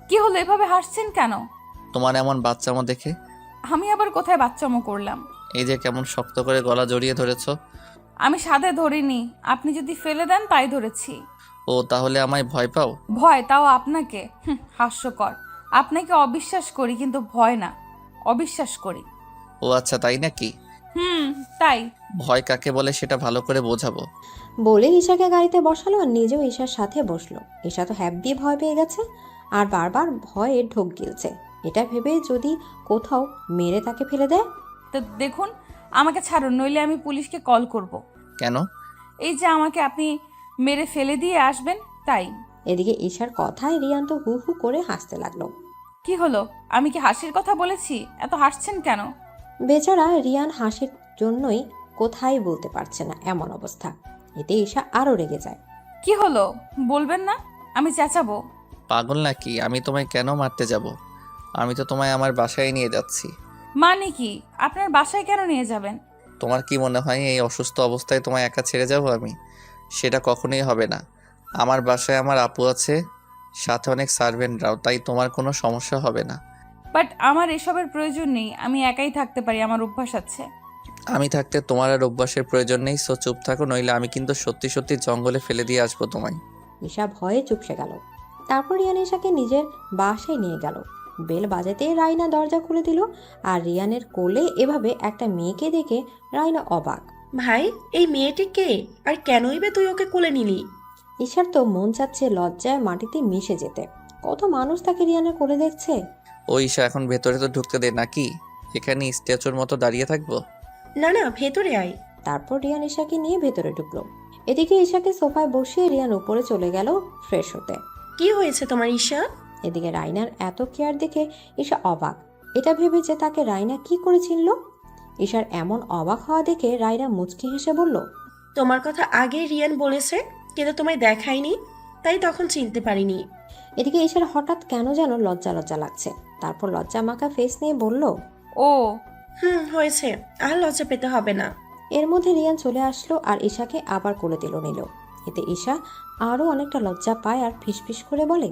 কি হলো, এভাবে হাসছেন কেন? তোমার এমন বাচ্চামো দেখে। আমি আবার কোথায় বাচ্চামো করলাম? এই যে কেমন শক্ত করে গলা জড়িয়ে ধরেছো। আমি সাদে ধরিনি, আপনি যদি ফেলে দেন তাই ধরেছি। ও তাহলে আমায় ভয় পাও? ভয়, তাও আপনাকে? হাস্যকর। আপনাকে অবিশ্বাস করি, কিন্তু ভয় না, অবিশ্বাস করি। ও আচ্ছা, তাই নাকি? তাই। ভয় কাকে বলে সেটা ভালো করে বোঝাবো। বলে ঈশাকে গাড়িতে বসালো আর নিজেও ঈশার সাথে বসলো। ঈশা তো হ্যাপি ভয় পেয়ে গেছে আর বারবার ভয়ে ঢোক গিলছে। এটা ভেবে যদি কোথাও মেরে তাকে ফেলে দেয়। তো দেখুন, আমাকে ছাড়ুন, নইলে আমি পুলিশকে কল করব। কেন? এই যে আমাকে আপনি মেরে ফেলে দিয়ে আসবেন, তাই। এদিকে ঈশার কথায় রিয়ান তো হু হু করে হাসতে লাগলো। কি হলো, আমি কি হাসির কথা বলেছি? এত হাসছেন কেন? বেচারা রিয়ান হাসির জন্যই কোথায় বলতে পারছে না, এমন অবস্থা। এতে ঈশা আরো রেগে যায়। কি হলো বলবেন না? আমি চেঁচাবো? পাগল নাকি? আমি তোমায় কেন মারতে যাব? আমি তো তোমায় আমার বাসায় নিয়ে যাচ্ছি। মানে কি? আপনার বাসায় কেন নিয়ে যাবেন? তোমার কি মনে হয় এই অসুস্থ অবস্থায় তোমায় একা ছেড়ে যাব আমি? সেটা কখনোই হবে না। আমার বাসায় আমার আপু আছে, সাথে অনেক সার্ভেন্টরাও, তাই তোমার কোনো সমস্যা হবে না। বাট আমার এসবের প্রয়োজন নেই, আমি একাই থাকতে পারি, আমার অভ্যাস আছে। আমি থাকতে তোমার আর অভ্যাসের প্রয়োজন নেই। সো চুপ থাকো, নইলে আমি কিন্তু সত্যি সত্যি জঙ্গলে ফেলে দিয়ে আসবো তোমায়। ঈশা ভয়ে চুপসে গেল। তারপর রিয়ান ঈশাকে নিজের বাসায় নিয়ে গেল। বেল বাজাতে রাইনা দরজা খুলে দিল, আর রিয়ানের কোলে এভাবে একটা মেয়েকে দেখে রাইনা অবাক। ভাই, এই মেয়েটি কে, আর কেনই বা তুই ওকে কোলে নিলি? ঈশার তো মন চাচ্ছে লজ্জায় মাটিতে মিশে যেতে। কত মানুষ তাকে রিয়ানের কোলে দেখছে। ও ঈশা, এখন ভেতরে তো ঢুকতে দে নাকি? এখানে স্ট্যাচুর মতো দাঁড়িয়ে থাকবো? না না, ভেতরে আয়। তারপর রিয়ান ঈশাকে নিয়ে ভেতরে ঢুকলো। এদিকে ঈশাকে সোফায় বসিয়ে রিয়ান উপরে চলে গেল ফ্রেশ হতে। কি হয়েছে তোমার ঈশা? এদিকে রাইনার এত কেয়ার দেখে ঈশা অবাক। এটা ভেবে যে তাকে রাইনা কি করে চিনল। ঈশার এমন অবাক হওয়া দেখে রাইনা মুচকি হেসে বলল, তোমার কথা আগে রিয়ান বলেছে, কিন্তু তোমায় দেখায়নি, তাই তখন চিনতে পারিনি। এদিকে ঈশার হঠাৎ কেন যেন লজ্জা লজ্জা লাগছে। তারপর লজ্জা মাখা ফেস নিয়ে বলল, ও হয়েছে, আর লজ্জা পেতে হবে না। এর মধ্যে রিয়ান চলে আসলো আর ঈশাকে আবার কোলে দিল নিল। এতে ঈশা আরো অনেকটা লজ্জা পায় আর ফিসফিস করে বলে,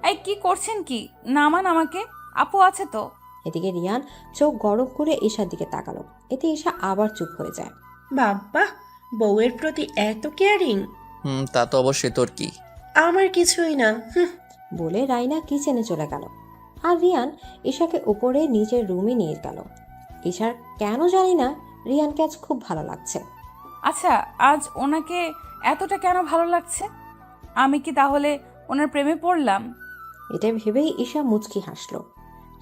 এই কি করছেন কি? নামান আমাকে, আপু আছে তো। এদিকে রিয়ান চোখ গরম করে ঈশার দিকে তাকালো। এতে ঈশা আবার চুপ হয়ে যায়। বাবা, বউয়ের প্রতি এত কেয়ারিং। তা তো অবশ্যই, তোর কি? আমার কিছুই না। বলে রাইনা কিচেনে চলে গেল, আর রিয়ান ঈশাকে উপরে নিজের রুমে নিয়ে গেল। ঈশার কেন জানি না রিয়ানকে আজ খুব ভালো লাগছে। আচ্ছা, আজ ওনাকে এতটা কেন ভালো লাগছে? আমি কি তাহলে ওনার প্রেমে পড়লাম? এটা ভেবেই ঈশা মুচকি হাসলো।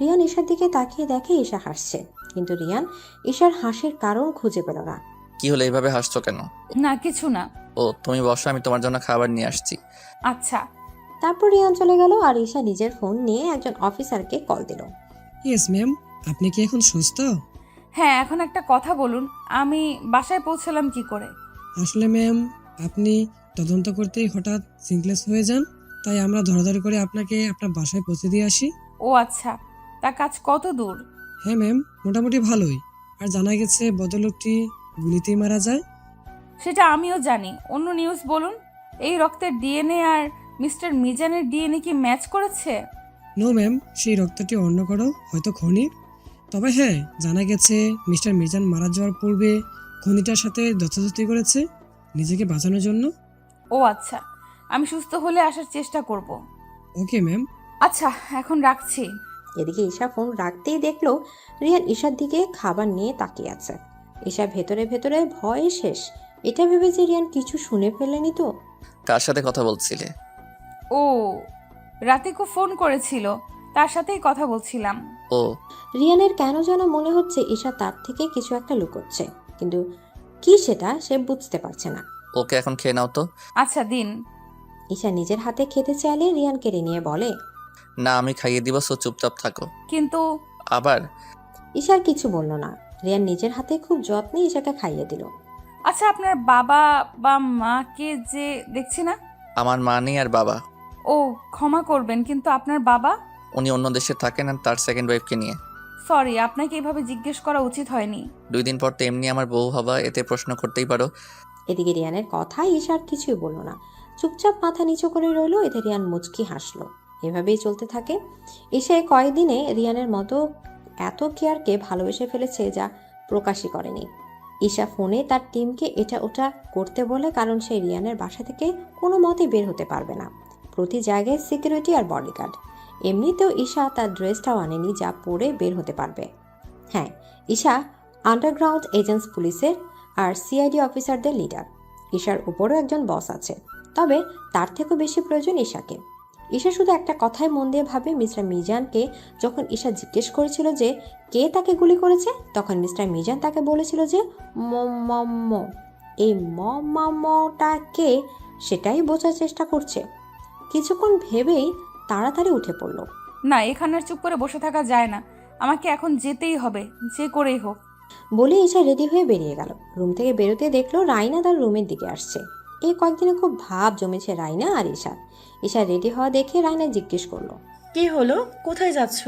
রিয়ান ঈশার দিকে তাকিয়ে দেখে ঈশা হাসছে, কিন্তু রিয়ান ঈশার হাসির কারণ খুঁজে পেল না। কি হলো, এইভাবে হাসছো কেন? না, কিছু না। ও, তুমি বসো, আমি তোমার জন্য খাবার নিয়ে আসছি। আচ্ছা। তারপর রিয়ান চলে গেল আর ঈশা নিজের ফোন নিয়ে একজন অফিসারকে কল দিল। ইয়েস ম্যাম, আপনি কি এখন সুস্থ? হ্যাঁ, এখন একটা কথা বলুন, আমি বাসায় পৌঁছলাম কি করে? আসলে ম্যাম, আপনি তদন্ত করতেই হঠাৎ সিনক্লেস হয়ে যান, তাই আমরা ধরাধরি করে আপনাকে আপনার বাসায় পৌঁছে দিয়ে আসি। ও আচ্ছা, তা কাজ কত দূর? হ্যাঁ ম্যাম, মোটামুটি ভালোই। আর জানা গেছে ভদ্রলোকটি গুলিতেই মারা যায়। সেটা আমিও জানি। অন্য নিউজ বলুন। এই রক্তের ডিএনএ আর মিস্টার মিজানের ডিএনএ কি ম্যাচ করেছে? নো ম্যাম, সেই রক্তটি অন্য কারো, হয়তো খনির। তবে হ্যাঁ, জানা গেছে মিস্টার মিজান মারা যাওয়ার পূর্বে খনিটার সাথে যথাযথই করেছে নিজেকে বাঁচানোর জন্য। ও আচ্ছা, আমি সুস্থ হলে আসার চেষ্টা করব। Okay ma'am. আচ্ছা, এখন রাখছি। এদিকে ঈশা ফোন রাখতেই দেখলো রিয়ান ঈশার দিকে খাবার নিয়ে তাকিয়ে আছে। ঈশা ভেতরে ভেতরে ভয়ে শেষ। এটা ভেবে যে রিয়ান কিছু শুনে ফেলেনি তো। কার সাথে কথা বলছিলে? ও, রাতিকও ফোন করেছিল, তার সাথেই কথা বলছিলাম। ও। রিয়ানের কেন যেন মনে হচ্ছে ঈশা তার থেকে কিছু একটা লুকোচ্ছে, কিন্তু কি সেটা সে বুঝতে পারছে না। ওকে, এখন খেয়ে নাও তো। আচ্ছা দিন। ঈশা নিজের হাতে খেতে চাইলে রিয়ান কেড়ে নিয়ে বলে, না, আমি খাইয়ে দিব, সো চুপচাপ থাকো। কিন্তু আবার ঈশার কিছু বলল না। রিয়ান নিজের হাতে খুব যত্নে ঈশাকে খাইয়ে দিল। আচ্ছা, আপনার বাবা বা মাকে যে দেখছি না? আমার মা নেই আর বাবা। ও, ক্ষমা করবেন, কিন্তু আপনার বাবা? উনি অন্য দেশে থাকেন আর তার সেকেন্ড ওয়াইফকে নিয়ে। সরি, আপনাকে এভাবে জিজ্ঞেস করা উচিত হয়নি। 2 দিন পর তো এমনি আমার বউ হবা, এতে প্রশ্ন করতেই পারো। এদিকে রিয়ানের কথা ঈশার কিছুই বলল না, চুপচাপ মাথা নিচু করে রইল। এতে রিয়ান মুচকি হাসলো। এভাবেই চলতে থাকে। ঈশা কয়েকদিনে রিয়ানের মতো এত কেয়ারকে ভালোবেসে ফেলেছে যা প্রকাশই করেনি। ঈশা ফোনে তার টিমকে এটা ওটা করতে বলে, কারণ সে রিয়ানের বাসা থেকে কোনো মতেই বের হতে পারবে না। প্রতি জায়গায় সিকিউরিটি আর বডিগার্ড। এমনিতেও ঈশা তার ড্রেসটাও আনেনি যা পরে বের হতে পারবে। হ্যাঁ, ঈশা আন্ডারগ্রাউন্ড এজেন্টস পুলিশের আর সিআইডি অফিসারদের লিডার। ঈশার উপরও একজন বস আছে, তবে তার থেকেও বেশি প্রয়োজন ঈশাকে। ঈশা শুধু একটা কথাই মন দিয়ে ভাবে, মিস্টার মিজানকে যখন ঈশা জিজ্ঞেস করেছিল যে কে তাকে গুলি করেছে, তখন মিস্টার মিজান তাকে বলেছিল যে মম। এই মমটা কে সেটাই বোঝার চেষ্টা করছে। কিছুক্ষণ ভেবেই তাড়াতাড়ি উঠে পড়ল। না, এখানে আর চুপ করে বসে থাকা যায় না, আমাকে এখন যেতেই হবে, যে করেই হোক। বলে ঈশা রেডি হয়ে বেরিয়ে গেল। রুম থেকে বেরোতে দেখলো রাইনা তার রুমের দিকে আসছে। এই কয়েকদিনে খুব ভাব জমেছে রাইনা আর ঈশা। ঈশা রেডি হওয়া দেখে রাইনা জিজ্ঞেস করলো, কি হলো, কোথায় যাচ্ছ?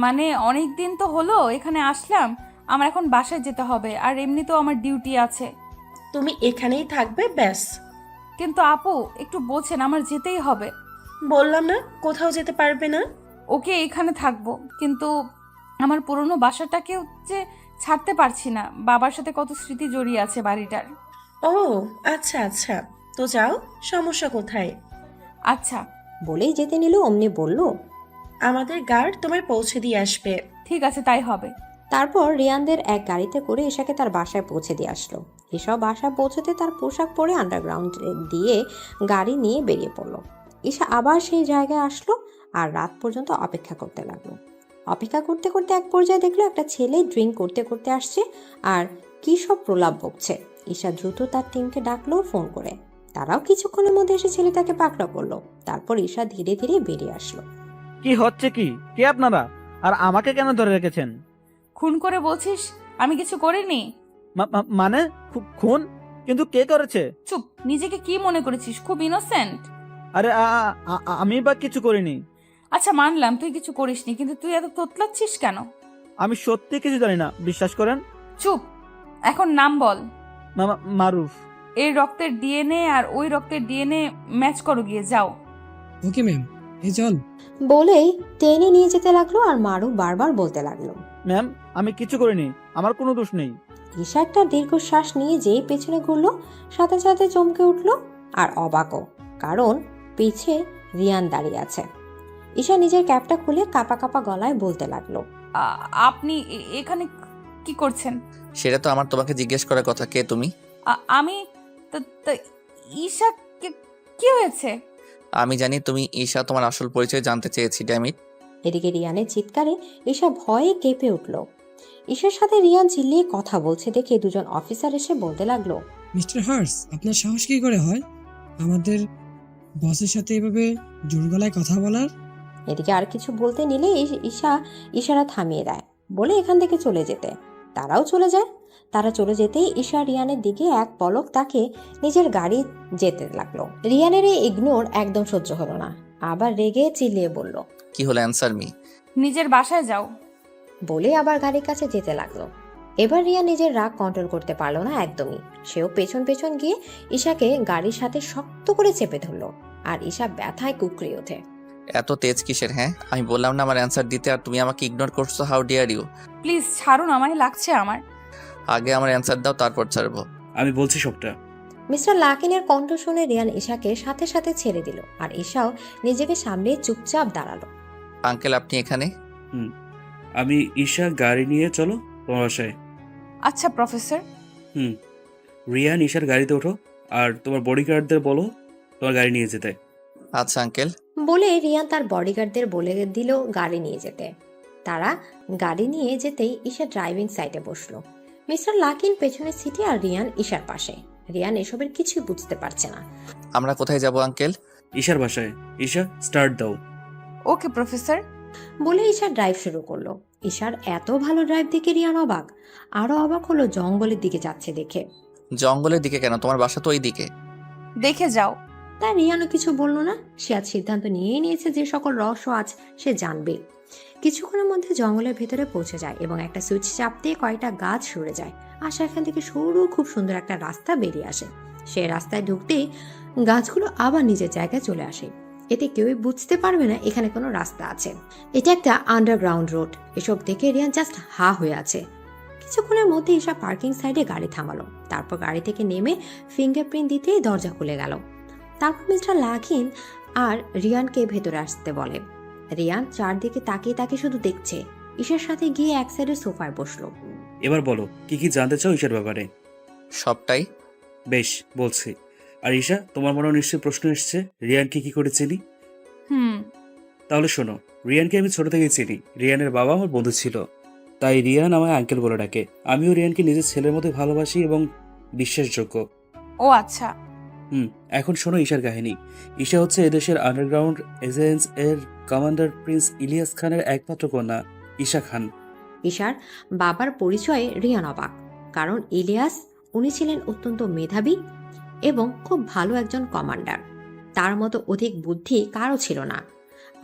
মানে অনেক দিন তো হলো এখানে আসলাম, আমার এখন বাসায় যেতে হবে, আর এমনিতেও আমার ডিউটি আছে। তুমি এখানেই থাকবে ব্যাস? কিন্তু আপু, একটু বোঝেন, আমার যেতেই হবে। বললাম না কোথাও যেতে পারবে না। ওকে, এখানে থাকবো, কিন্তু আমার পুরনো বাসাটাকেও যে ছাড়তে পারছি না। বাবার সাথে কত স্মৃতি জড়িয়ে আছে বাড়িটার। ও আচ্ছা আচ্ছা, তো যাও, সমস্যা কোথায়? আচ্ছা, বলেই যেতে নিল অমনি বলল, আমাদের গার্ড তোমায় পৌঁছে দিয়ে আসবে। ঠিক আছে, তাই হবে। তারপর রিয়ানদের এক গাড়িতে করে ঈশাকে তার বাসায় পৌঁছে দিয়ে আসলো। ঈশা বাসায় পৌঁছতে তার পোশাক পরে আন্ডারগ্রাউন্ড দিয়ে গাড়ি নিয়ে বেরিয়ে পড়লো। ঈশা আবার সেই জায়গায় আসলো আর রাত পর্যন্ত অপেক্ষা করতে লাগলো। অপেক্ষা করতে করতে এক পর্যায়ে দেখলো একটা ছেলে ড্রিঙ্ক করতে করতে আসছে আর কী সব প্রলাপ বকছে। ঈশা দ্রুত তার টিমকে ডাকলো ফোন করে। তারাও কিছুক্ষণের মধ্যে এসে ছেলেটাকে পাকড়া করলো। তারপর ঈশা ধীরে ধীরে বেরিয়ে আসলো। কি হচ্ছে কি? কে আপনারা? আর আমাকে কেন ধরে রেখেছেন? খুন করে বলছিস আমি কিছু করিনি? মানে খুন? কিন্তু কে করেছে? চুপ, নিজেকে কি মনে করেছিস? খুব ইনোসেন্ট। আরে আমি বা কিছু করিনি। আচ্ছা মানলাম তুই কিছু করিসনি, কিন্তু তুই এত তোতলাচ্ছিস কেন? আমি সত্যি কিছু জানি না, বিশ্বাস করেন। চুপ, এখন নাম বল। মারুফ। এই রক্তের ডিএনএ আর ওই রক্তের ডিএনএ ম্যাচ করো, গিয়ে যাও। ওকে ম্যাম, এই চল। বলেই টেনে নিয়ে যেতে লাগলো আর মারুফ বারবার বলতে লাগলো, ম্যাম আমি কিছু করিনি, আমার কোনো দোষ নেই। ঈশা একটা দীর্ঘশ্বাস নিয়ে যেই পেছনে ঘুরলো, সাথে সাথে চমকে উঠলো আর অবাকও, কারণ পিছে রিয়ান দাঁড়িয়ে আছে। ঈশা নিজের ক্যাপটা খুলে কাপা কাপা গলায় বলতে লাগলো, আপনি এখানে কি করছেন? সেটা তো আমার তোমাকে জিজ্ঞেস করার কথা। কে তুমি? আমি ঈশা, কি হয়েছে? আমি জানি তুমি ঈশা, তোমার আসল পরিচয় জানতে চেয়েছি। ড্যামিট। এদিকে রিয়ানের চিৎকারে ঈশা ভয়ে কেঁপে উঠল। ঈশার সাথে রিয়ান চিল্লিয়ে কথা বলছে দেখে দুজন অফিসার এসে বলতে লাগলো, মিস্টার হার্স, আপনার সাহস কি করে হয় আমাদের বসের সাথে এভাবে জোর গলায় কথা বলার? এদিকে আর কিছু বলতে নিলে ঈশা ইশারা থামিয়ে দেয়, বলে এখান থেকে চলে যেতে। তারাও চলে যায়। তারা চলে যেতেই ঈশা রিয়ানের দিকে এক পলক তাকে নিজের গাড়ি যেতে লাগলো। রিয়ানের এই ইগনোর একদম সহ্য হলো না, আবার রেগে চিল্লিয়ে বলল, কি হলো? Answer me. নিজের বাসায় যাও। বলে আবার গাড়ির কাছে যেতে লাগলো। এবার রিয়া নিজের রাগ কন্ট্রোল করতে পারলো না একদমই। সেও পেছন পেছন গিয়ে ঈশাকে গাড়ির সাথে শক্ত করে চেপে ধরলো আর ঈশা ব্যথায় কুকড়ে ওঠে। এত তেজ কিসের? হ্যাঁ, আমি বললাম না আমার অ্যান্সার দিতে, আর তুমি আমাকে ইগনোর করছো। How deer you! প্লিজ ছাড়ুন, আমায় লাগছে আমার। আগে আমার অ্যান্সার দাও, তারপর ছাড়বো। আমি বলছি সবটা। মিস্টার লাকিনের কণ্ঠ শুনে রিয়ান ঈশাকে সাথে সাথে ছেড়ে দিল আর ঈশাও নিজেকে সামলে চুপচাপ দাঁড়ালো। আঙ্কেল আপনি এখানে? আমি ঈশা, গাড়ি নিয়ে চলো তোমার বাসায়। আচ্ছা প্রফেসর। রিয়ান, ঈশার গাড়িতে ওঠো আর তোমার বডিগার্ডদের বলো তোমার গাড়ি নিয়ে যেতে। আচ্ছা আঙ্কেল। বলে রিয়ান তার বডিগার্ডদের বলে দিল গাড়ি নিয়ে যেতে। তারা গাড়ি নিয়ে যেতেই ঈশা ড্রাইভিং সাইডে বসলো। মিস্টার লাকিন পেছনের সিটে আর রিয়ান ঈশার পাশে। রিয়ান এসবের কিছুই বুঝতে পারছে না। আমরা কোথায় যাব আঙ্কেল? ঈশার বাসায়। ঈশা, স্টার্ট দাও। ওকে প্রফেসর। বলে ঈশা ড্রাইভ শুরু করলো। ঈশার এত ভালো ড্রাইভ দেখে রিয়ান অবাক। আরো অবাক হলো জঙ্গলের দিকে যাচ্ছে দেখে। জঙ্গলের দিকে কেন? তোমার বাসা তো ওই দিকে। দেখে যাও। তাই রিয়ানও কিছু বললো না। সে আজ সিদ্ধান্ত নিয়েই নিয়েছে যে সকল রহস্য আজ সে জানবে। কিছুক্ষণের মধ্যে জঙ্গলের ভেতরে পৌঁছে যায় এবং একটা সুইচ চাপতে কয়েকটা গাছ সরে যায় আর সেখান থেকে সরু খুব সুন্দর একটা রাস্তা বেরিয়ে আসে। সে রাস্তায় ঢুকতেই গাছগুলো আবার নিজের জায়গায় চলে আসে। এতে কেউই বুঝতে পারবে না এখানে কোনো রাস্তা আছে। এটা একটা আন্ডারগ্রাউন্ড রোড। এসব দেখে রিয়ান জাস্ট হা হয়ে আছে। কিছুক্ষণের মধ্যে ঈশা পার্কিং সাইডে গাড়ি থামালো। তারপর গাড়ি থেকে নেমে ফিঙ্গারপ্রিন্ট দিতেই দরজা খুলে গেল। তারপর মিস্টার লাকিন আর রিয়ানকে ভেতরে আসতে বলে। রিয়ান চারদিকে তাকিয়ে তাকে শুধু দেখছে। ঈশার সাথে গিয়ে এক সাইডে সোফায় বসলো। এবার বলো কি কি জানতে চাও ঈশার ব্যাপারে? সবটাই। বেশ, বলছি। আর ঈশা, তোমার মনে নিশ্চয়ই প্রশ্ন এসছে রিয়ানকে কি করে চিনি? তাহলে শোনো, রিয়ানকে আমি ছোট থেকেই চিনি। রিয়ানের বাবা আমার বন্ধু ছিল, তাই রিয়ান আমায় আঙ্কেল বলে ডাকে। আমিও রিয়ানকে নিজের ছেলের মতোই ভালোবাসি এবং বিশ্বাসযোগ্য। ও আচ্ছা। এখন শোনো ঈশার কাহিনী। ঈশা হচ্ছে এদেশের আন্ডারগ্রাউন্ড এজেন্টস এর কমান্ডার প্রিন্স ইলিয়াস খানের একমাত্র কন্যা, ঈশা খান। ঈশার বাবার পরিচয়ে রিয়ান অবাক, কারণ ইলিয়াস উনি ছিলেন অত্যন্ত মেধাবী এবং খুব ভালো একজন কমান্ডার। তার মতো অধিক বুদ্ধি কারো ছিল না,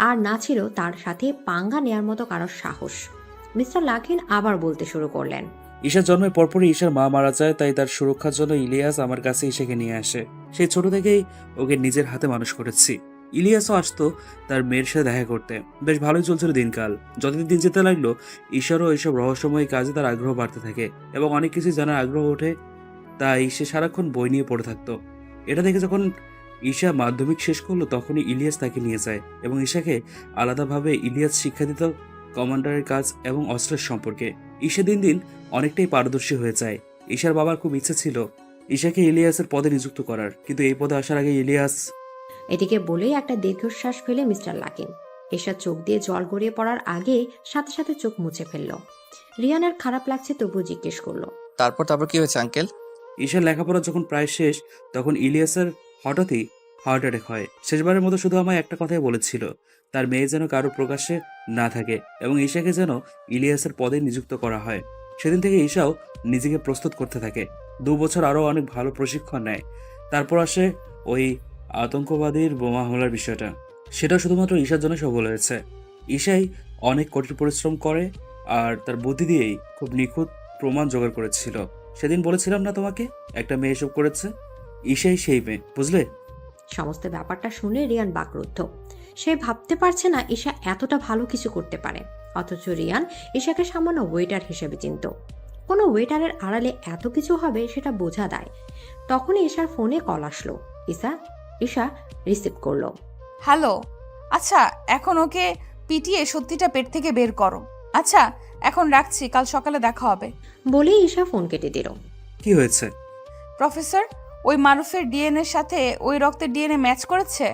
আর না ছিল তার সাথে পাঙ্গা নেয়ার মতো কারোর সাহস। মিস্টার লাকিন আবার বলতে শুরু করলেন। ঈশার জন্মের পরপরই ঈশার মা মারা যায়, তাই তার সুরক্ষার জন্য ইলিয়াস আমার কাছে ঈশাকে নিয়ে আসে। সেই ছোট থেকেই ওকে নিজের হাতে মানুষ করেছি। ইলিয়াসও আসতো তার মেয়ের সাথে দেখা করতে। বেশ ভালোই চলছিল দিনকাল। যতদিন দিন যেতে লাগলো ঈশারও এইসব রহস্যময় কাজে তার আগ্রহ বাড়তে থাকে এবং অনেক কিছু জানার আগ্রহ ওঠে। তাই সে সারাক্ষণ বই নিয়ে পড়ে থাকতো। এটা দেখে যখন ঈশা মাধ্যমিক শেষ করলো তখনই ইলিয়াস তাকে নিয়ে যায় এবং ঈশাকে আলাদাভাবে ইলিয়াস শিক্ষা দিত কমান্ডারের কাজ এবং অস্ত্রের সম্পর্কে। ঈশা দিন দিন অনেকটাই পারদর্শী হয়ে যায়। ঈশার বাবার খুব ইচ্ছে ছিল ঈশাকে ইলিয়াসের পদে নিযুক্ত করার, কিন্তু এই পদে আসার আগে ইলিয়াস। এদিকে বলেই একটা দীর্ঘশ্বাস ফেলে মিস্টার লাকিন ঈশা চোখ দিয়ে জল গড়িয়ে পড়ার আগে সাথে সাথে চোখ মুছে ফেলল। রিয়ানের খারাপ লাগছে তবু জিজ্ঞেস করলো, তারপর কি হয়েছে আঙ্কেল? ঈশার লেখাপড়া যখন প্রায় শেষ তখন ইলিয়াসের হঠাৎই হার্ট অ্যাটাক হয়। শেষবারের মতো শুধু আমায় একটা কথাই বলেছিল, তার মেয়ে যেন কারো প্রকাশ্যে না থাকে এবং ঈশাকে যেন ইলিয়াসের পদে নিযুক্ত করা হয়। সেদিন থেকে ঈশাও নিজেকে প্রস্তুত করতে থাকে। 2 বছর আরও অনেক ভালো প্রশিক্ষণ নেয়। তারপর আসে ওই আতঙ্কবাদীর বোমা হামলার বিষয়টা। সেটা শুধুমাত্র ঈশার জন্য সফল হয়েছে। ঈশাই অনেক কঠিন পরিশ্রম করে আর তার বুদ্ধি দিয়েই খুব নিখুঁত প্রমাণ জোগাড় করেছিল। সেদিন বলেছিলাম না তোমাকে একটা মেয়ে এসব করেছে? ঈশাই সেই মেয়ে, বুঝলে? সমস্ত ব্যাপারটা শুনে রিয়ান বাকরুদ্ধ। সে ভাবতে পারছে না ঈশা এতটা ভালো কিছু করতে পারে, অথচ রিয়ান ঈশাকে সামান্য ওয়েটার হিসেবে চিনত। কোনো ওয়েটারের আড়ালে এত কিছু হবে সেটা বোঝা দেয়। তখনই ঈশার ফোনে কল আসলো। ঈশা রিসিভ করলো। হ্যালো, আচ্ছা এখন ওকে পিটিয়ে সত্যিটা পেট থেকে বের করো। আচ্ছা এখন রাখছি, কাল সকালে দেখা হবে। বলেই ঈশা ফোন কেটে দিল। কি হয়েছে? প্রফেসর, ওই মারুফের ডিএনএর সাথে ওই রক্তের ডিএনএ ম্যাচ করেছে।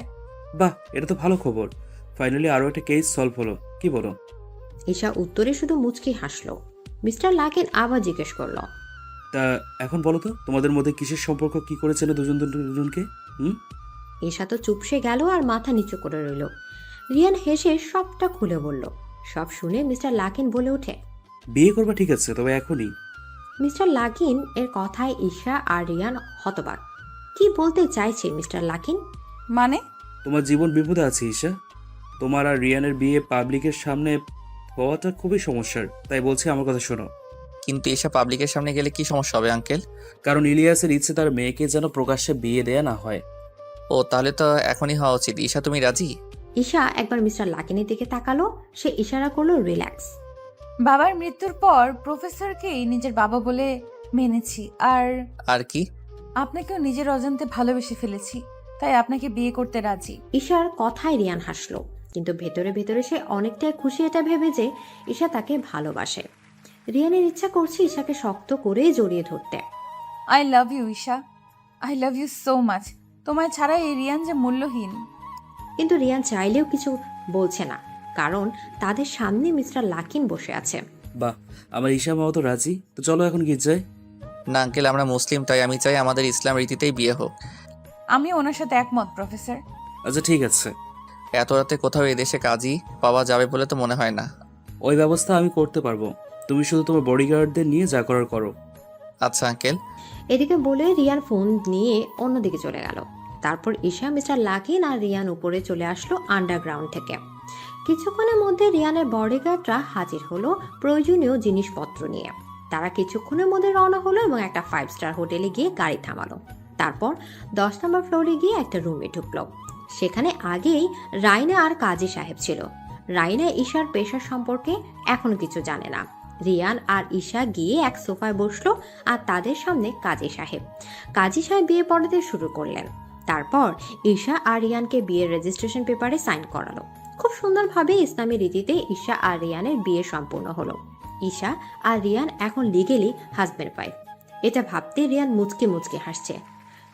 বাহ, এটা তো ভালো খবর। ফাইনালি আরও একটা কেস সলভ হলো, কি বলো? ঈশা উত্তরে শুধু মুচকি হাসলো। মিস্টার লাকিন আবার জিজ্ঞেস করলো, তা এখন বলো তো তোমাদের মধ্যে কিসের সম্পর্ক, কি করেছিল দুজনকে? ঈশা তো চুপসে গেল আর মাথা নিচু করে রইল। রিয়ান হেসে সবটা খুলে বলল। সব শুনে মিস্টার লাকিন বলে ওঠে, বিয়ে করবা ঠিক আছে, তবে এখনই? মিস্টার লাকিন এর কথায় ঈশা আর রিয়ান হতবাক। কি বলতে চাইছে মিস্টার লাকিন? মানে? তোমার জীবন বিপদে আছে ঈশা। তোমার আর রিয়ানের বিয়ে পাবলিকের সামনে হওয়াটা খুবই সমস্যার, তাই বলছি আমার কথা শোনো। কিন্তু ঈশা পাবলিকের সামনে গেলে কি সমস্যা হবে আঙ্কেল? কারণ ইলিয়াসের ইচ্ছে তার মেয়েকে যেন প্রকাশ্যে বিয়ে দেয়া না হয়। ও, তাহলে তো এখনই হওয়া উচিত। ঈশা, তুমি রাজি? ঈশা একবার মিস্টার লাকিনের দিকে তাকালো। সে ইশারা করলো রিল্যাক্স। বাবার মৃত্যুর পর প্রফেসরকেই নিজের বাবা বলে মেনেছি, আর কি? আপনাকেও নিজের অজান্তে ভালোবেসে ফেলেছি, তাই আপনাকে বিয়ে করতে রাজি। ঈশার কথায় রিয়ান হাসলো, কিন্তু ভেতরে ভেতরে সে অনেকটাই খুশি এটা ভেবে যে ঈশা তাকে ভালোবাসে। রিয়ানের ইচ্ছা করছে ঈশাকে শক্ত করে জড়িয়ে ধরতে। I love you Isha, I love you so much. তোমায় ছাড়া এই রিয়ান যে মূল্যহীন। কিন্তু রিয়ান চাইলেও কিছু বলছে না, কারণ তাদের সামনে মিস্টার লাকিন বসে আছে। বাহ, আমার ঈশা মাও তো রাজি, তো চলো এখন গির্জায়। না আঙ্কেল, আমরা মুসলিম, তাই আমি চাই আমাদের ইসলাম রীতিতেই বিয়ে হোক। আমি ওনার সাথে একমত প্রফেসর। আচ্ছা ঠিক আছে। এত রাতে কোথাও এদেশে কাজই পাওয়া যাবে বলে তো মনে হয় না। ওই ব্যবস্থা আমি করতে পারবো, তুমি শুধু তোমার বডিগার্ডদের নিয়ে যা করার করো। আচ্ছা আঙ্কেল। এদিকে বলে রিয়ান ফোন নিয়ে অন্যদিকে চলে গেল। তারপর ঈশা, মিস্টার লাকিন আর রিয়ান উপরে চলে আসলো আন্ডারগ্রাউন্ড থেকে। কিছুক্ষণের মধ্যে রিয়ানের বডিগার্ডরা হাজির হলো প্রয়োজনীয় জিনিসপত্র নিয়ে। তারা কিছুক্ষণের মধ্যে রওনা হলো এবং একটা 5 স্টার হোটেলে গিয়ে গাড়ি থামালো। তারপর 10 নম্বর ফ্লোরে গিয়ে একটা রুমে ঢুকলো। সেখানে আগেই রাইনা আর কাজী সাহেব ছিল। রাইনা ঈশার পেশার সম্পর্কে এখনো কিছু জানে না। রিয়ান আর ঈশা গিয়ে এক সোফায় বসলো আর তাদের সামনে কাজী সাহেব। কাজী সাহেব বিয়ে পড়াতে শুরু করলেন। তারপর ঈশা আর রিয়ানকে বিয়ের রেজিস্ট্রেশন পেপারে সাইন করালো। খুব সুন্দরভাবে ইসলামী রীতিতে ঈশা আর রিয়ানের বিয়ে সম্পূর্ণ হলো। ঈশা আর রিয়ান এখন লিগেলি হাজব্যান্ড ওয়াইফ। এটা ভাবতে রিয়ান মুচকে মুচকে হাসছে।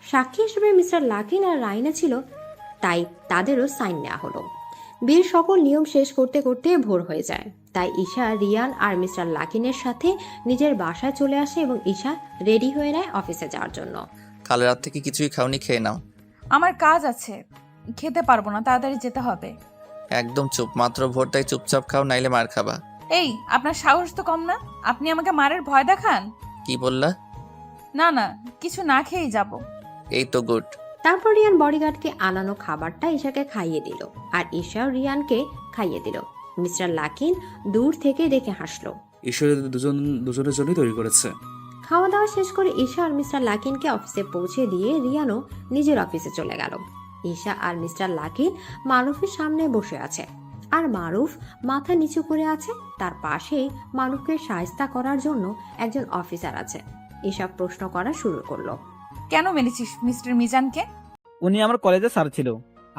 সাক্ষী হিসেবে মিস্টার লাকিন আর রাইনা ছিল, তাই তাদেরও সাইন নেওয়া হলো। বিয়ের সকল নিয়ম শেষ করতে করতে ভোর হয়ে যায়। তাই ঈশা রিয়ান আর মিস্টার লাকিনের সাথে নিজের বাসায় চলে আসে এবং ঈশা রেডি হয়ে নেয় অফিসে যাওয়ার জন্য। কাল রাত থেকে কিছুই খাওনি, খেয়ে নাও। আমার কাজ আছে, খেতে পারবো না, তাড়াতাড়ি যেতে হবে। একদম চুপ, মাত্র ভোর, তাই চুপচাপ খাও, নাইলে মার খাবা। এই, আপনার সাহস তো কম না? আপনি আমাকে মারের ভয় দেখান। কি বললা? না না, কিছু না খেয়েই যাব। এই তো গুড। তারপর রিয়ান বডিগার্ডকে আনানো খাবারটা ঈশাকে খাইয়ে দিল আর ঈশাও রিয়ানকে খাইয়ে দিল। মিস্টার লাকিন দূর থেকে দেখে হাসলো। ঈশ্বরের দুজনের জন্যই তৈরি করেছে। খাওয়া দাওয়া শেষ করে ঈশা আর মিস্টার লাকিনকে অফিসে পৌঁছে দিয়ে রিয়ানও নিজের অফিসে চলে গেল। ঈশা আর মিস্টার লাকিন মারুফের সামনে বসে আছে আর মারুফ মাথা নিচু করে আছে। তার পাশেই মারুফকে শায়েস্তা করার জন্য একজন অফিসার আছে। ঈশা প্রশ্ন করা শুরু করলো। কেন মেরেছিস মিস্টার মিজানকে? উনি আমার কলেজে স্যার ছিল।